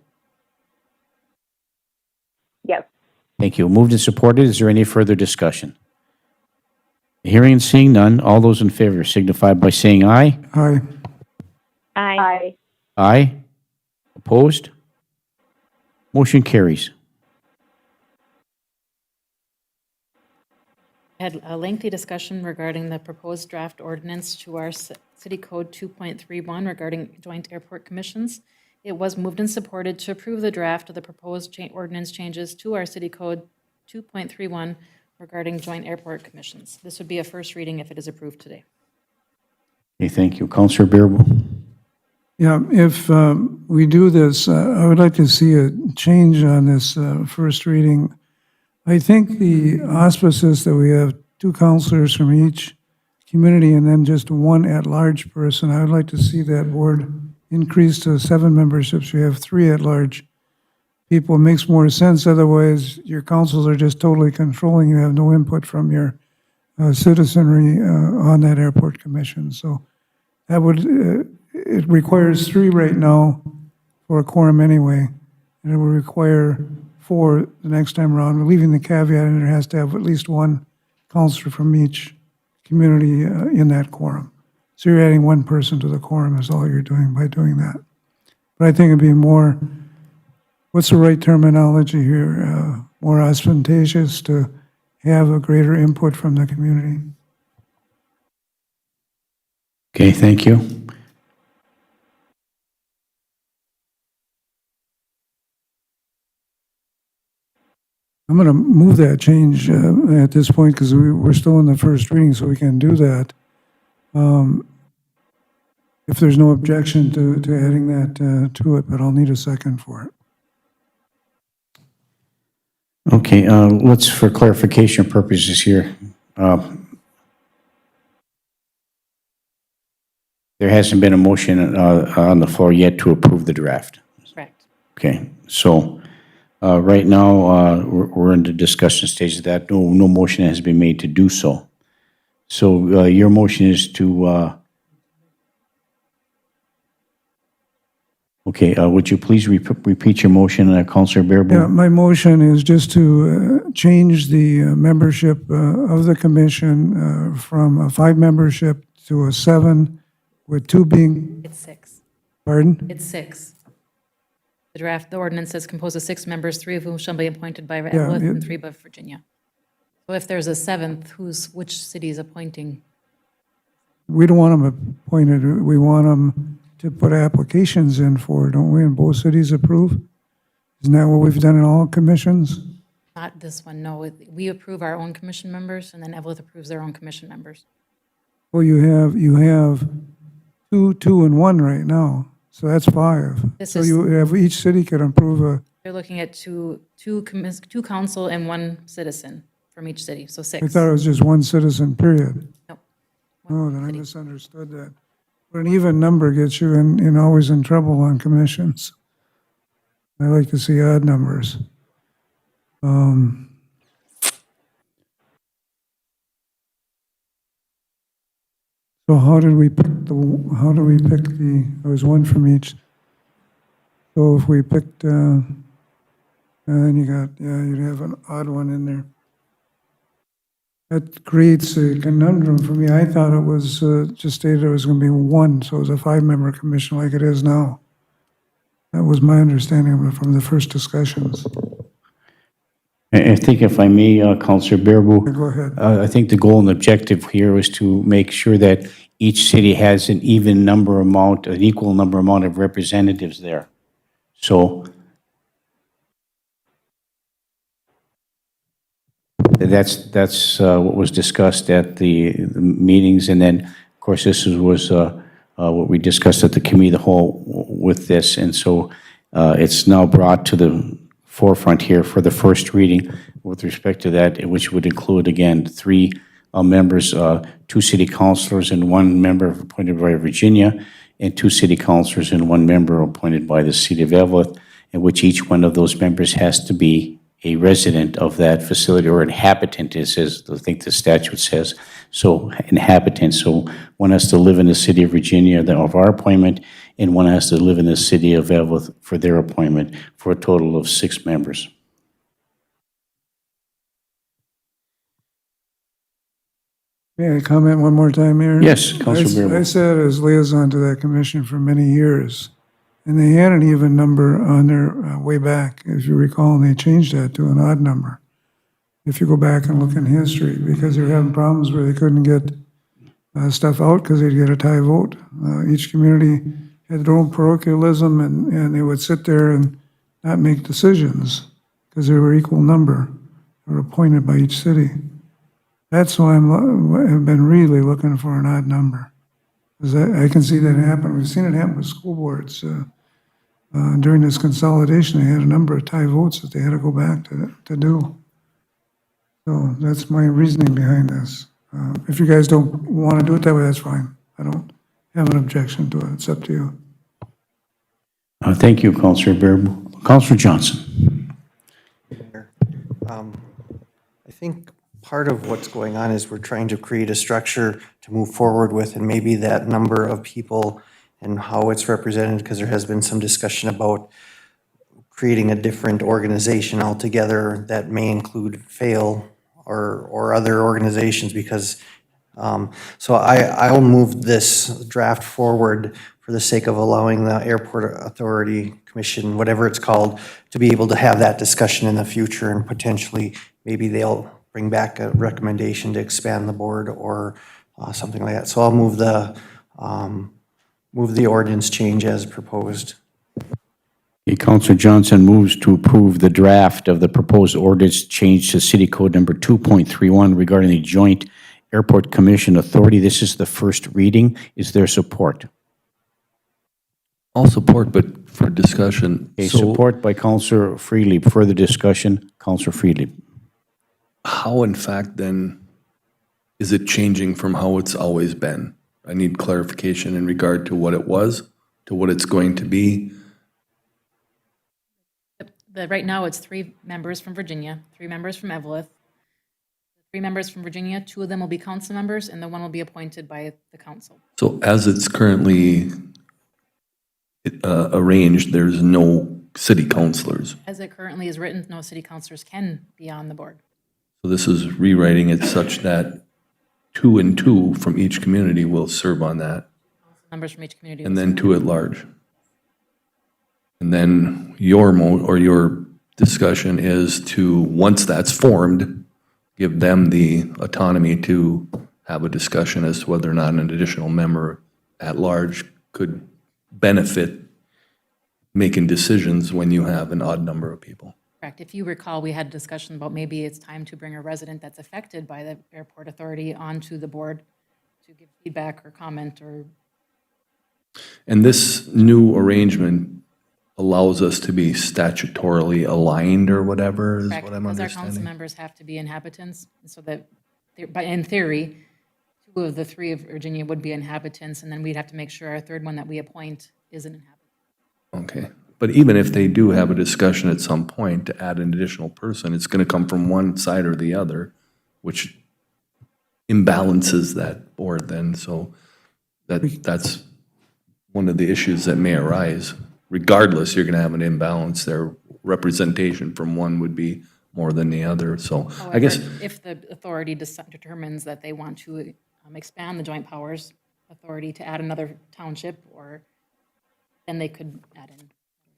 Yes. Thank you. Moved and supported. Is there any further discussion? Hearing and seeing none, all those in favor signify by saying aye. Aye. Aye. Aye. Aye. Opposed? Motion carries. Had a lengthy discussion regarding the proposed draft ordinance to our City Code 2.31 regarding joint airport commissions. It was moved and supported to approve the draft of the proposed ordinance changes to our City Code 2.31 regarding joint airport commissions. This would be a first reading if it is approved today. Okay, thank you. Counselor Bearable. Yeah, if we do this, I would like to see a change on this first reading. I think the auspices that we have 2 counselors from each community and then just 1 at-large person, I would like to see that board increase to 7 memberships. We have 3 at-large people. It makes more sense. Otherwise, your councils are just totally controlling. You have no input from your citizenry on that airport commission. So that would, it requires 3 right now for a quorum anyway, and it would require 4 the next time around. We're leaving the caveat in there has to have at least 1 counselor from each community in that quorum. So you're adding 1 person to the quorum is all you're doing by doing that. But I think it'd be more, what's the right terminology here? More ostentatious to have a greater input from the community. Okay, thank you. I'm going to move that change at this point because we're still in the first reading, so we can do that. If there's no objection to adding that to it, but I'll need a second for it. Okay, let's, for clarification purposes here, there hasn't been a motion on the floor yet to approve the draft. Correct. Okay, so right now, we're in the discussion stage of that. No motion has been made to do so. So your motion is to, okay, would you please repeat your motion, Councilor Bearable? Yeah, my motion is just to change the membership of the commission from a 5 membership to a 7, with 2 being, It's 6. pardon? It's 6. The ordinance says composed of 6 members, 3 of whom shall be appointed by Yeah, Evelyn and it- 3 by Virginia. So if there's a 7th, which city is appointing? We don't want them appointed, we want them to put applications in for, don't we, and both cities approve? Isn't that what we've done in all commissions? Not this one, no. We approve our own commission members, and then Evelyn approves their own commission members. Well, you have two, and one right now, so that's 5. This So is- you have, each city could approve a, They're looking at two council and 1 citizen from each city, so 6. I thought it was just one citizen, period. Nope. Oh, then I misunderstood that. But an even number gets you in always in trouble on commissions. I like to see odd numbers. So how do we pick there was one from each. So if we picked, and then you got, you'd have an odd one in there. That creates a conundrum for me. I thought it was just stated it was going to be 1, so it was a 5-member commission like it is now. That was my understanding of it from the first discussions. I think if I may, Counselor Bearable, Go ahead. I think the goal and objective here is to make sure that each city has an equal number amount of representatives there. So that's what was discussed at the meetings, and then, of course, this was what we discussed at the committee of the whole with this, and so it's now brought to the forefront here for the first reading with respect to that, which would include, again, 3 members, 2 city councilors and 1 member appointed by Virginia, and 2 city councilors and 1 member appointed by the city of Evelyn, in which each one of those members has to be a resident of that facility or inhabitant, it says, I think the statute says. So inhabitant, so one has to live in the city of Virginia of our appointment, and one has to live in the city of Evelyn for their appointment, for a total of 6 members. May I comment one more time, Mayor? Yes, Councilor I Bearable. sat as liaison to that commission for many years, and they had an even number on their way back, if you recall, and they changed that to an odd number. If you go back and look in history, because they were having problems where they couldn't get stuff out because they'd get a tie vote. Each community had their own parochialism, and they would sit there and not make decisions because they were equal number. They were appointed by each city. That's why I've been really looking for an odd number. Because I can see that happen. We've seen it happen with school boards. During this consolidation, they had a number of tie votes that they had to go back to do. So that's my reasoning behind this. If you guys don't want to do it that way, that's fine. I don't have an objection to it. It's up to you. Thank you, Councilor Bearable. Councilor Johnson. I think part of what's going on is we're trying to create a structure to move forward with, and maybe that number of people and how it's represented, because there has been some discussion about creating a different organization altogether that may include FAIL or other organizations, because, so I'll move this draft forward for the sake of allowing the Airport Authority Commission, whatever it's called, to be able to have that discussion in the future, and potentially maybe they'll bring back a recommendation to expand the board or something like that. So I'll move the ordinance change as proposed. Okay, Councilor Johnson moves to approve the draft of the proposed ordinance change to City Code number 2.31 regarding the Joint Airport Commission Authority. This is the first reading. Is there support? I'll support, but for discussion. Okay, So support by Councilor Freely. Further discussion, Councilor Freely. how, in fact, then, is it changing from how it's always been? I need clarification in regard to what it was, to what it's going to be. Right now, it's 3 members from Virginia, 3 members from Evelyn, 3 members from Virginia, 2 of them will be council members, and the 1 will be appointed by the council. So as it's currently arranged, there's no city councilors. As it currently is written, no city councilors can be on the board. So this is rewriting it such that 2 and 2 from each community will serve on that, Members from each community. and will then serve. 2 at large. And then your discussion is to, once that's formed, give them the autonomy to have a discussion as to whether or not an additional member at large could benefit making decisions when you have an odd number of people. Correct. If you recall, we had a discussion about maybe it's time to bring a resident that's affected by the airport authority onto the board to give feedback or comment or, And this new arrangement allows us to be statutorily aligned or whatever is correct, what I'm because our council understanding. members have to be inhabitants, and so that, but in theory, 2 of the 3 of Virginia would be inhabitants, and then we'd have to make sure our third one that we appoint is an inhabitant. Okay. But even if they do have a discussion at some point to add an additional person, it's going to come from one side or the other, which imbalances that board then. So that's one of the issues that may arise. Regardless, you're going to have an imbalance there. Representation from one would be more than the other. So I guess, However, if the authority determines that they want to expand the joint powers authority to add another township, or then they could add in.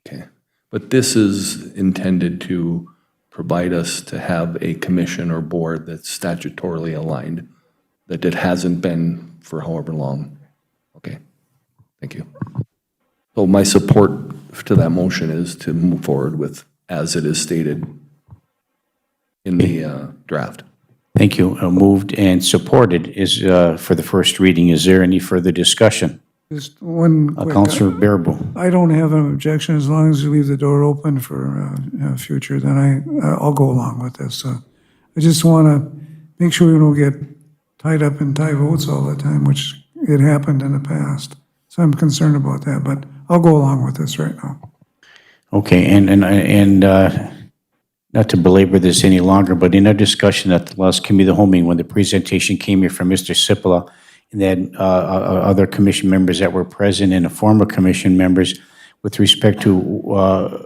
okay. But this is intended to provide us to have a commission or board that's statutorily aligned, that it hasn't been for however long. Okay, thank you. So my support to that motion is to move forward with as it is stated in the draft. Thank you. Moved and supported is, for the first reading. Is there any further discussion? Just one quick. Counselor Bearable. I don't have an objection as long as you leave the door open for future, then I'll go along with this. I just want to make sure we don't get tied up in tie votes all the time, which it happened in the past. So I'm concerned about that, but I'll go along with this right now. Okay, and not to belabor this any longer, but in our discussion at the last committee of the whole meeting, when the presentation came here from Mr. Sipola, and then other commission members that were present and the former commission members with respect to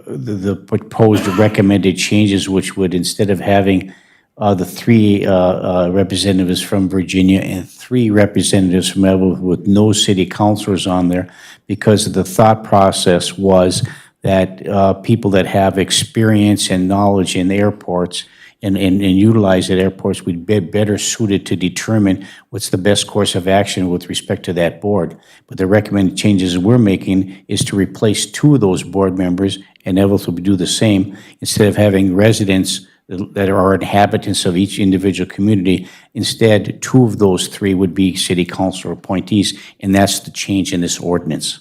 the proposed recommended changes, which would, instead of having the 3 representatives from Virginia and 3 representatives from Evelyn with no city councilors on there, because the thought process was that people that have experience and knowledge in airports and utilize at airports would be better suited to determine what's the best course of action with respect to that board. But the recommended changes we're making is to replace 2 of those board members, and Evelyn will do the same, instead of having residents that are inhabitants of each individual community. Instead, 2 of those 3 would be city council appointees, and that's the change in this ordinance.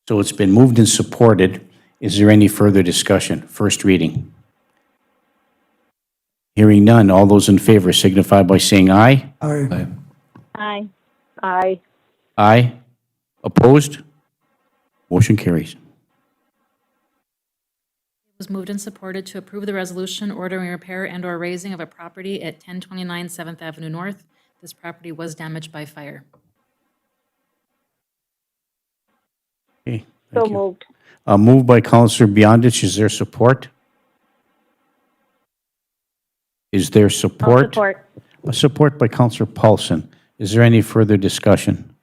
So it's been moved and supported. Is there any further discussion? First reading. Hearing none, all those in favor signify by saying aye. Aye. Aye. Aye. Aye. Opposed? Motion carries. It was moved and supported to approve the resolution ordering repair and/or raising of a property at 1029 7th Avenue North. This property was damaged by fire. Okay, So thank you. moved. Moved by Counselor Beyondich. Is there support? Is there I'll support? support. Support by Counselor Paulson. Is there any further discussion?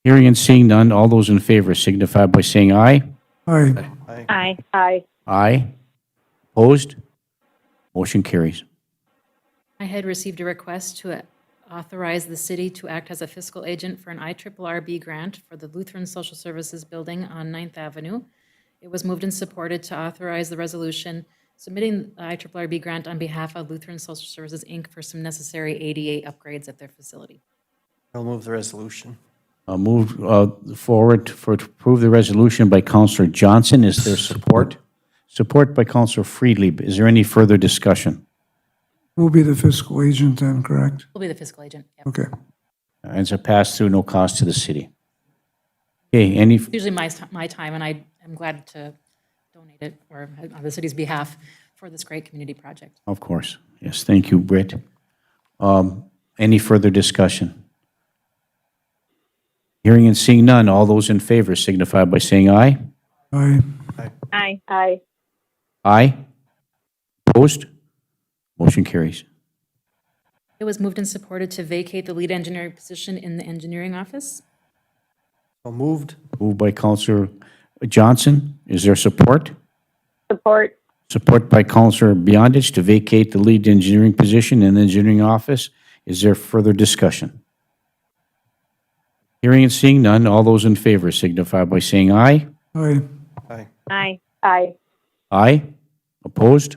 Hearing and seeing none, all those in favor signify by saying aye. Aye. Aye. Aye. Aye. Opposed? Motion carries. I had received a request to authorize the city to act as a fiscal agent for an IRRB grant for the Lutheran Social Services Building on 9th Avenue. It was moved and supported to authorize the resolution submitting the IRRB grant on behalf of Lutheran Social Services, Inc. for some necessary ADA upgrades at their facility. I'll move the resolution. Move forward to approve the resolution by Counselor Johnson. Is there support? Support by Counselor Friedlieb. Is there any further discussion? We'll be the fiscal agent then, correct? Will be the fiscal agent. Yep. Okay. And it's a pass-through, no cost to the city. Okay, any, It's usually my time, and I am glad to donate it, or on the city's behalf, for this great community project. of course. Yes, thank you, Britt. Any further discussion? Hearing and seeing none, all those in favor signify by saying aye. Aye. Aye. Aye. Aye. Opposed? Motion carries. It was moved and supported to vacate the lead engineering position in the engineering office. So moved. Moved by Counselor Johnson. Is there support? Support. Support by Counselor Beyondich to vacate the lead engineering position in the engineering office. Is there further discussion? Hearing and seeing none, all those in favor signify by saying aye. Aye. Aye. Aye. Aye. Opposed?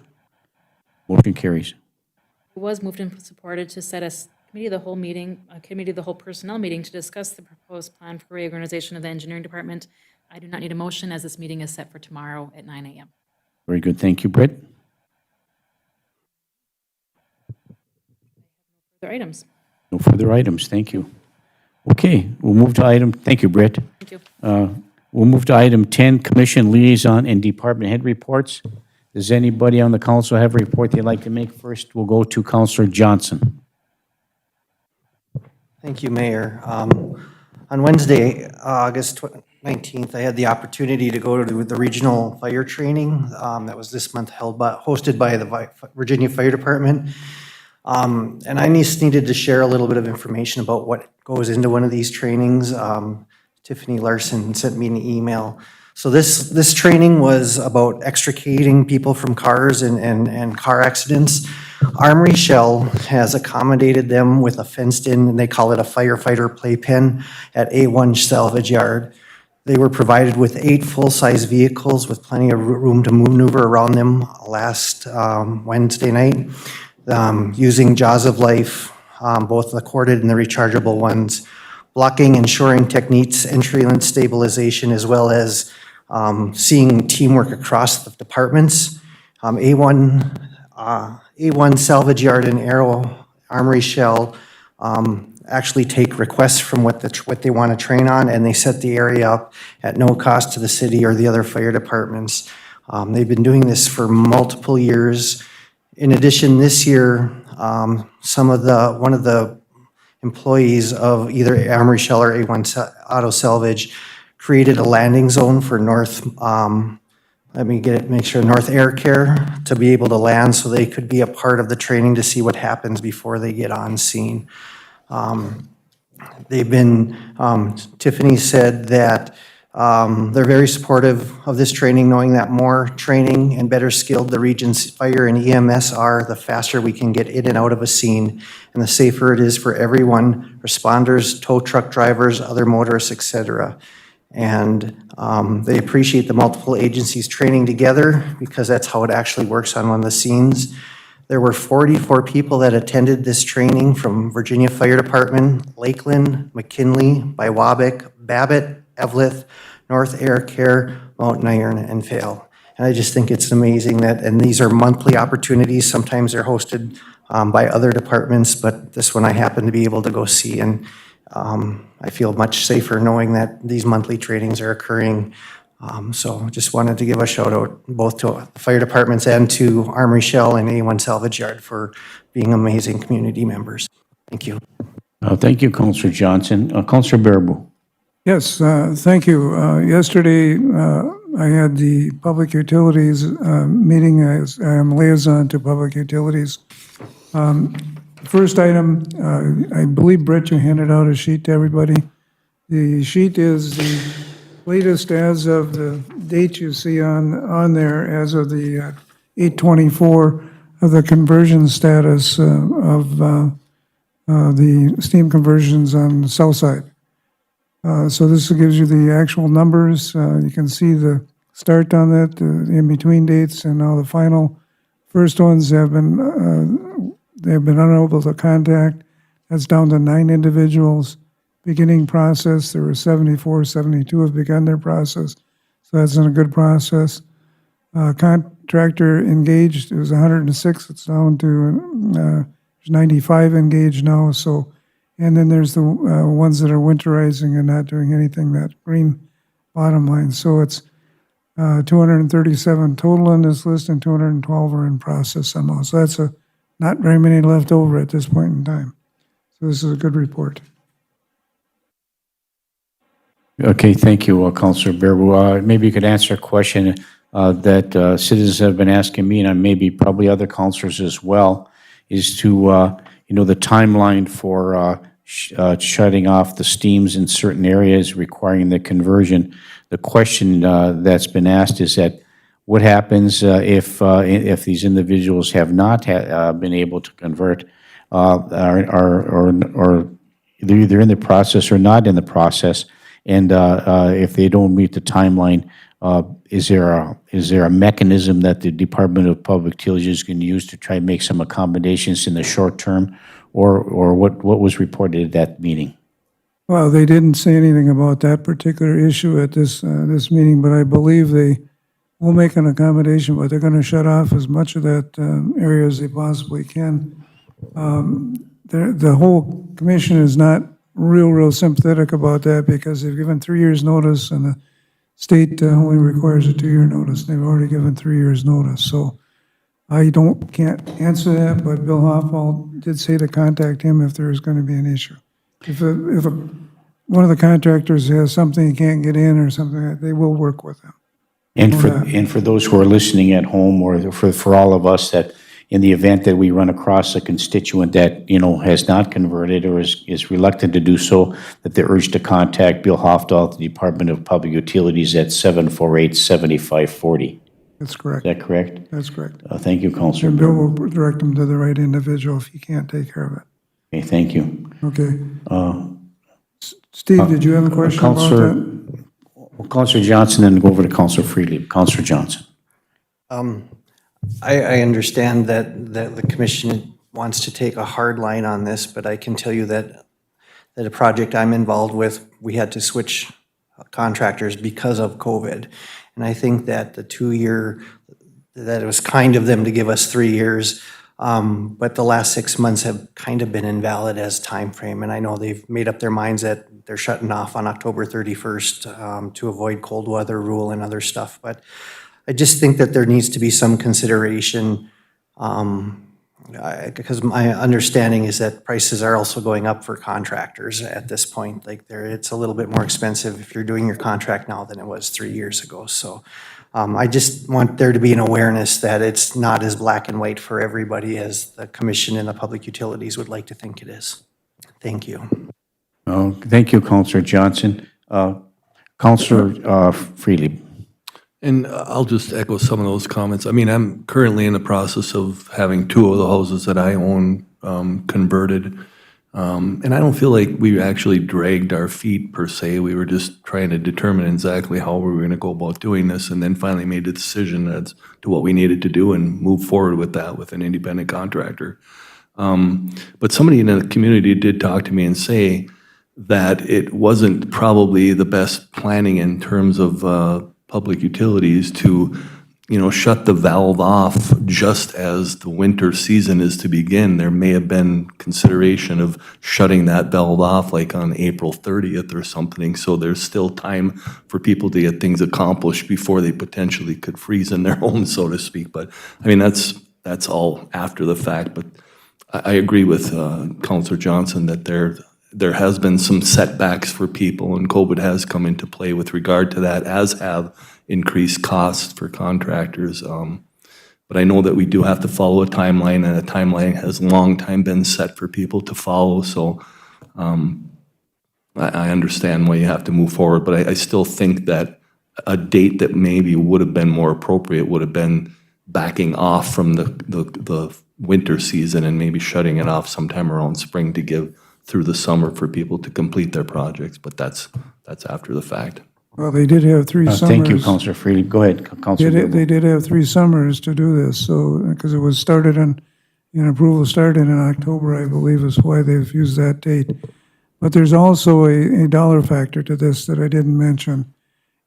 Motion carries. It was moved and supported to set a committee of the whole meeting, a committee of the whole personnel meeting to discuss the proposed plan for reorganization of the engineering department. I do not need a motion as this meeting is set for tomorrow at 9 a.m. Very good. Thank you, Britt. Other items? No further items. Thank you. Okay, we'll move to item, thank you, Britt. Thank you. We'll move to item 10, Commission Liaison and Department Head Reports. Does anybody on the council have a report they'd like to make? First, we'll go to Councilor Johnson. Thank you, Mayor. On Wednesday, August 19th, I had the opportunity to go to the regional fire training that was this month hosted by the Virginia Fire Department. And I just needed to share a little bit of information about what goes into one of these trainings. Tiffany Larson sent me an email. So this training was about extricating people from cars and car accidents. Armory Shell has accommodated them with a fenced-in, and they call it a firefighter playpen at A1 Salvage Yard. They were provided with 8 full-size vehicles with plenty of room to maneuver around them last Wednesday night, using Jaws of Life, both the corded and the rechargeable ones, blocking and shoring techniques, entry and stabilization, as well as seeing teamwork across the departments. A1 Salvage Yard and Arrow Armory Shell actually take requests from what they want to train on, and they set the area up at no cost to the city or the other fire departments. They've been doing this for multiple years. In addition, this year, one of the employees of either Armory Shell or A1 Auto Salvage created a landing zone for North Air Care to be able to land, so they could be a part of the training to see what happens before they get on scene. Tiffany said that they're very supportive of this training, knowing that more training and better skilled the region's fire and EMS are, the faster we can get in and out of a scene, and the safer it is for everyone, responders, tow truck drivers, other motorists, etc. And they appreciate the multiple agencies training together because that's how it actually works on one of the scenes. There were 44 people that attended this training from Virginia Fire Department, Lakeland, McKinley, Biwabic, Babbitt, Eveleth, North Air Care, Mountain Iron, and Vail. And I just think it's amazing that, and these are monthly opportunities. Sometimes they're hosted by other departments, but this one I happen to be able to go see, and I feel much safer knowing that these monthly trainings are occurring. So just wanted to give a shout out both to the fire departments and to Armory Shell and A1 Salvage Yard for being amazing community members. Thank you. Thank you, Councilor Johnson. Councilor Baraboo. Yes, thank you. Yesterday, I had the Public Utilities meeting. I am liaison to Public Utilities. First item, I believe, Brett, you handed out a sheet to everybody. The sheet is the latest as of the date you see on there, as of the 8/24 of the conversion status of the steam conversions on the south side. So this gives you the actual numbers. You can see the start on that, the in-between dates, and now the final. First ones have been unable to contact. That's down to 9 individuals. Beginning process, there were 74, 72 have begun their process. So that's in a good process. Contractor engaged, it was 106. It's down to 95 engaged now. So, and then there's the ones that are winterizing and not doing anything, that green bottom line. So it's 237 total on this list, and 212 are in process somehow. So that's not very many left over at this point in time. So this is a good report. Okay, thank you, Councilor Baraboo. Maybe you could answer a question that citizens have been asking me, and maybe probably other councilors as well, is to, the timeline for shutting off the steams in certain areas requiring the conversion. The question that's been asked is that what happens if these individuals have not been able to convert, or they're either in the process or not in the process. And if they don't meet the timeline, is there a mechanism that the Department of Public Utilities can use to try and make some accommodations in the short term? Or what was reported at that meeting? Well, they didn't say anything about that particular issue at this meeting, but I believe they will make an accommodation, but they're going to shut off as much of that area as they possibly can. The whole commission is not real sympathetic about that because they've given 3 years' notice and the state only requires a 2-year notice. They've already given 3 years' notice. So I can't answer that, but Bill Hoffall did say to contact him if there is going to be an issue. If one of the contractors has something he can't get in or something, they will work with them. And for those who are listening at home, or for all of us, that in the event that we run across a constituent that, has not converted or is reluctant to do so, that they're urged to contact Bill Hoffall at the Department of Public Utilities at 748-7540. That's correct. Is that correct? That's correct. Thank you, Councilor. And Bill will direct them to the right individual if he can't take care of it. Okay, thank you. Okay. Steve, did you have a question about that? Councilor Johnson, then go over to Councilor Freely. Councilor Johnson. I understand that the commission wants to take a hard line on this, but I can tell you that a project I'm involved with, we had to switch contractors because of COVID. And I think that the 2-year, that it was kind of them to give us 3 years, but the last 6 months have kind of been invalid as time frame. And I know they've made up their minds that they're shutting off on October 31st to avoid cold weather rule and other stuff. But I just think that there needs to be some consideration because my understanding is that prices are also going up for contractors at this point. It's a little bit more expensive if you're doing your contract now than it was 3 years ago. So I just want there to be an awareness that it's not as black and white for everybody as the commission and the public utilities would like to think it is. Thank you. Thank you, Councilor Johnson. Councilor Freely. And I'll just echo some of those comments. I mean, I'm currently in the process of having 2 of the houses that I own converted. And I don't feel like we actually dragged our feet per se. We were just trying to determine exactly how we were going to go about doing this, and then finally made a decision as to what we needed to do and move forward with that with an independent contractor. But somebody in the community did talk to me and say that it wasn't probably the best planning in terms of public utilities to, shut the valve off just as the winter season is to begin. There may have been consideration of shutting that valve off like on April 30th or something, so there's still time for people to get things accomplished before they potentially could freeze in their homes, so to speak. But, I mean, that's all after the fact, but I agree with Councilor Johnson that there has been some setbacks for people, and COVID has come into play with regard to that, as have increased costs for contractors. But I know that we do have to follow a timeline, and a timeline has long time been set for people to follow. So I understand why you have to move forward, but I still think that a date that maybe would have been more appropriate would have been backing off from the winter season and maybe shutting it off sometime around spring to give through the summer for people to complete their projects, but that's after the fact. Well, they did have 3 summers. Thank you, Councilor Freely. Go ahead, Councilor. They did have 3 summers to do this, so, because it was started approval started in October, I believe, is why they've used that date. But there's also a dollar factor to this that I didn't mention.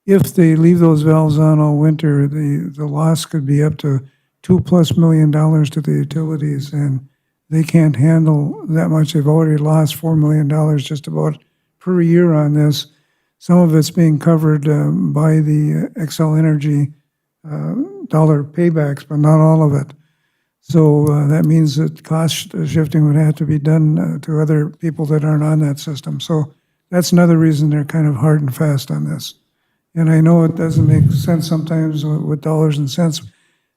If they leave those valves on all winter, the loss could be up to $2+ million to the utilities, and they can't handle that much. They've already lost $4 million just about per year on this. Some of it's being covered by the Xcel Energy dollar paybacks, but not all of it. So that means that cost shifting would have to be done to other people that aren't on that system. So that's another reason they're kind of hard and fast on this. And I know it doesn't make sense sometimes with dollars and cents,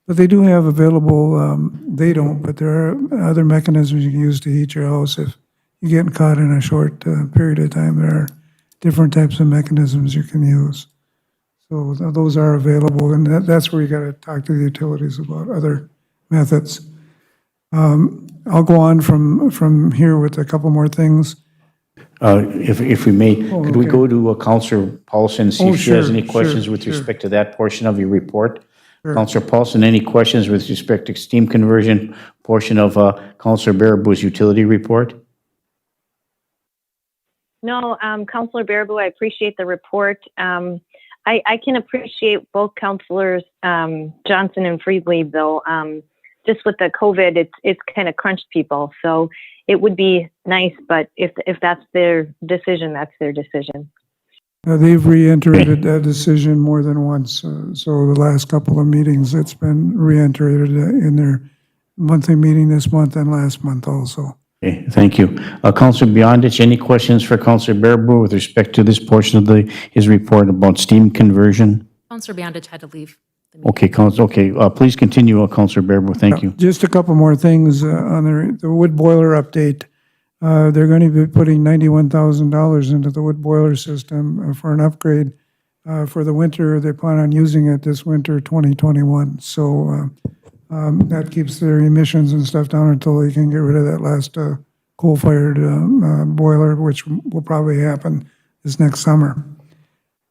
but they do have available, they don't, but there are other mechanisms you can use to heat your house if you're getting caught in a short period of time. There are different types of mechanisms you can use. So those are available, and that's where you got to talk to the utilities about other methods. I'll go on from here with a couple more things. If we may, could we okay. go to Counselor Paulson, see Oh, if she has sure, any questions sure, with sure. respect to that portion of your report? Sure. Counselor Paulson, any questions with respect to steam conversion portion of Counselor Baraboo's utility report? No, Counselor Baraboo, I appreciate the report. I can appreciate both Counselors Johnson and Friedli, though. Just with the COVID, it's kind of crunched people. So it would be nice, but if that's their decision, that's their decision. They've reiterated that decision more than once. So the last couple of meetings, it's been reiterated in their monthly meeting this month and last month also. Okay, thank you. Counselor Beyondich, any questions for Counselor Baraboo with respect to this portion of his report about steam conversion? Counselor Beyondich had to leave. the meeting. Okay, please continue, Counselor Baraboo, thank you. Just a couple more things on the wood boiler update. They're going to be putting $91,000 into the wood boiler system for an upgrade for the winter. They plan on using it this winter, 2021. So that keeps their emissions and stuff down until they can get rid of that last coal-fired boiler, which will probably happen this next summer.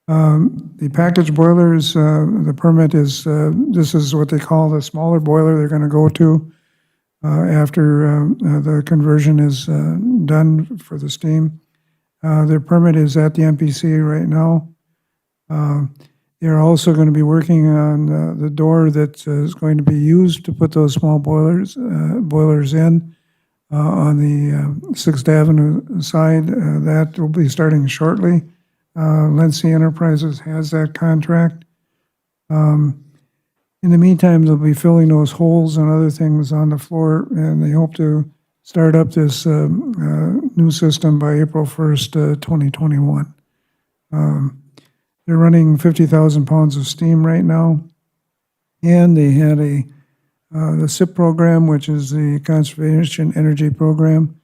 The package boilers, the permit is, this is what they call the smaller boiler they're going to go to after the conversion is done for the steam. Their permit is at the MPC right now. They're also going to be working on the door that is going to be used to put those small boilers in on the 6th Avenue side. That will be starting shortly. Lindsay Enterprises has that contract. In the meantime, they'll be filling those holes and other things on the floor, and they hope to start up this new system by April 1st, 2021. They're running 50,000 pounds of steam right now, and they had the SIP program, which is the Conservation Energy Program.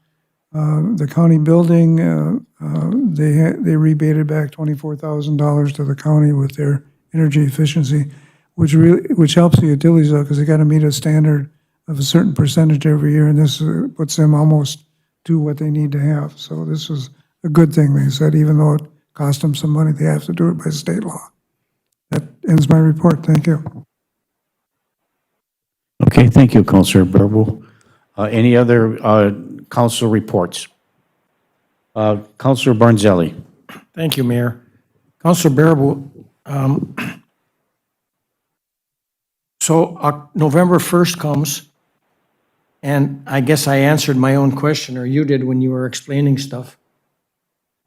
The county building, they rebated back $24,000 to the county with their energy efficiency, which helps the utilities out because they got to meet a standard of a certain percentage every year, and this puts them almost to what they need to have. So this is a good thing, they said, even though it cost them some money, they have to do it by state law. That ends my report. Thank you. Okay, thank you, Counselor Baraboo. Any other council reports? Counselor Barnzelli. Thank you, Mayor. Counselor Baraboo, so November 1st comes, and I guess I answered my own question, or you did when you were explaining stuff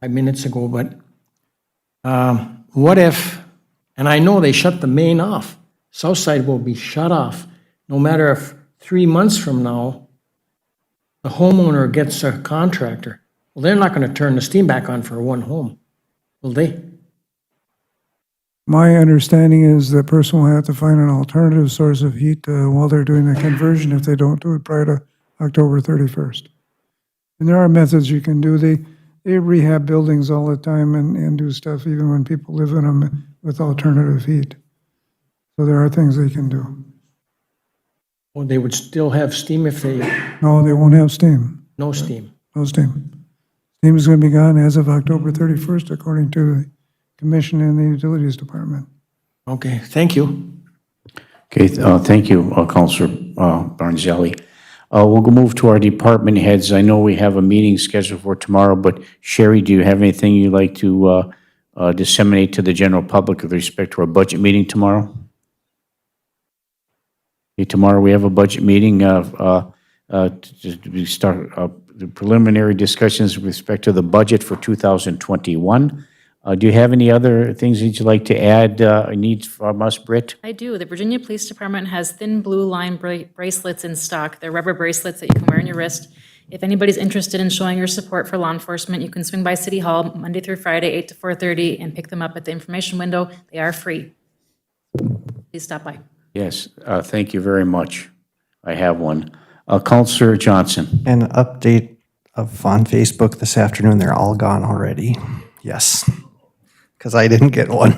5 minutes ago, but what if, and I know they shut the main off, Southside will be shut off, no matter if 3 months from now, the homeowner gets a contractor. Well, they're not going to turn the steam back on for one home, will they? My understanding is the person will have to find an alternative source of heat while they're doing the conversion if they don't do it prior to October 31st. And there are methods you can do. They rehab buildings all the time and do stuff even when people live in them with alternative heat. So there are things they can do. Well, they would still have steam if they, No, they won't have steam. no steam. No steam. Steam is going to be gone as of October 31st, according to the Commission and the Utilities Department. Okay, thank you. Okay, thank you, Counselor Barnzelli. We'll go move to our department heads. I know we have a meeting scheduled for tomorrow, but Sherry, do you have anything you'd like to disseminate to the general public with respect to our budget meeting tomorrow? Okay, tomorrow we have a budget meeting. We start the preliminary discussions with respect to the budget for 2021. Do you have any other things that you'd like to add, needs from us, Britt? I do. The Virginia Police Department has thin blue line bracelets in stock. They're rubber bracelets that you can wear on your wrist. If anybody's interested in showing your support for law enforcement, you can swing by City Hall Monday through Friday, 8 to 4:30, and pick them up at the information window. They are free. Please stop by. Yes, thank you very much. I have one. Counselor Johnson. An update on Facebook this afternoon, they're all gone already. Yes, because I didn't get one.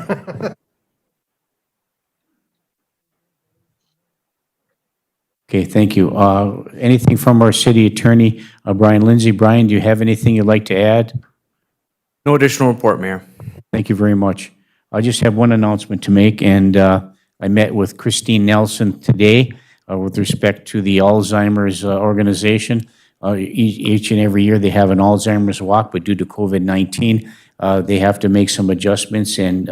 Okay, thank you. Anything from our city attorney, Brian Lindsay? Brian, do you have anything you'd like to add? No additional report, Mayor. Thank you very much. I just have one announcement to make, and I met with Christine Nelson today with respect to the Alzheimer's organization. Each and every year they have an Alzheimer's walk, but due to COVID-19, they have to make some adjustments and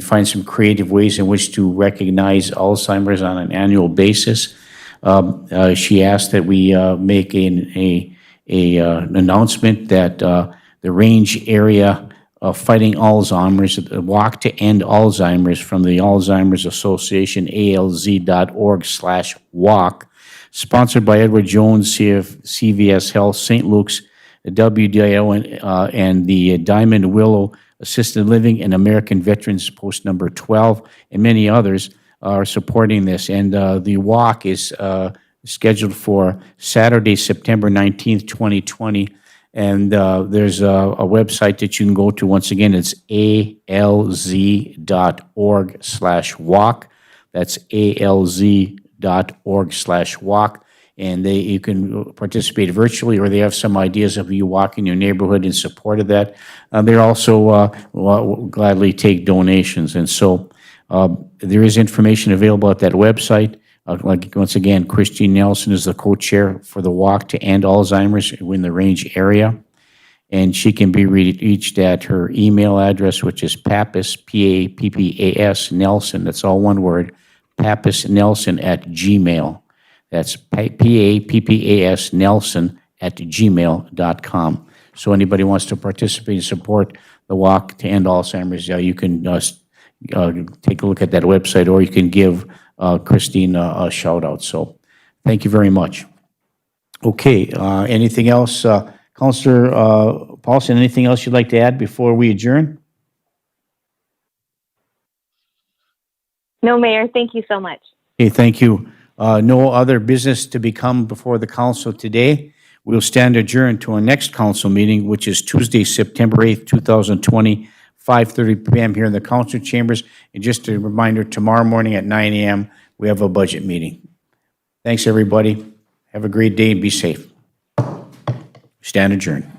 find some creative ways in which to recognize Alzheimer's on an annual basis. She asked that we make an announcement that the range area of Fighting Alzheimer's, the Walk to End Alzheimer's from the Alzheimer's Association, alz.org/walk, sponsored by Edward Jones, CVS Health, St. Luke's, WDIO, and the Diamond Willow Assisted Living and American Veterans Post number 12, and many others are supporting this. And the walk is scheduled for Saturday, September 19th, 2020. And there's a website that you can go to. Once again, it's alz.org/walk. That's alz.org/walk. And you can participate virtually, or they have some ideas of you walking your neighborhood in support of that. They also will gladly take donations. And so there is information available at that website. Like, once again, Christine Nelson is the co-chair for the Walk to End Alzheimer's in the Range area. And she can be reached at her email address, which is Pappas, P-A-P-P-A-S, Nelson, that's all one word, pappasnelson@gmail. That's P-A-P-P-A-S, Nelson @gmail.com. So anybody wants to participate and support the Walk to End Alzheimer's, you can take a look at that website, or you can give Christine a shout out. So thank you very much. Okay, anything else? Councillor Paulson, anything else you'd like to add before we adjourn? No, Mayor, thank you so much. Okay, thank you. No other business to become before the council today. We'll stand adjourned to our next council meeting, which is Tuesday, September 8th, 2020, 5:30 p.m. here in the council chambers. And just a reminder, tomorrow morning at 9 a.m., we have a budget meeting. Thanks, everybody. Have a great day and be safe. Stand adjourned.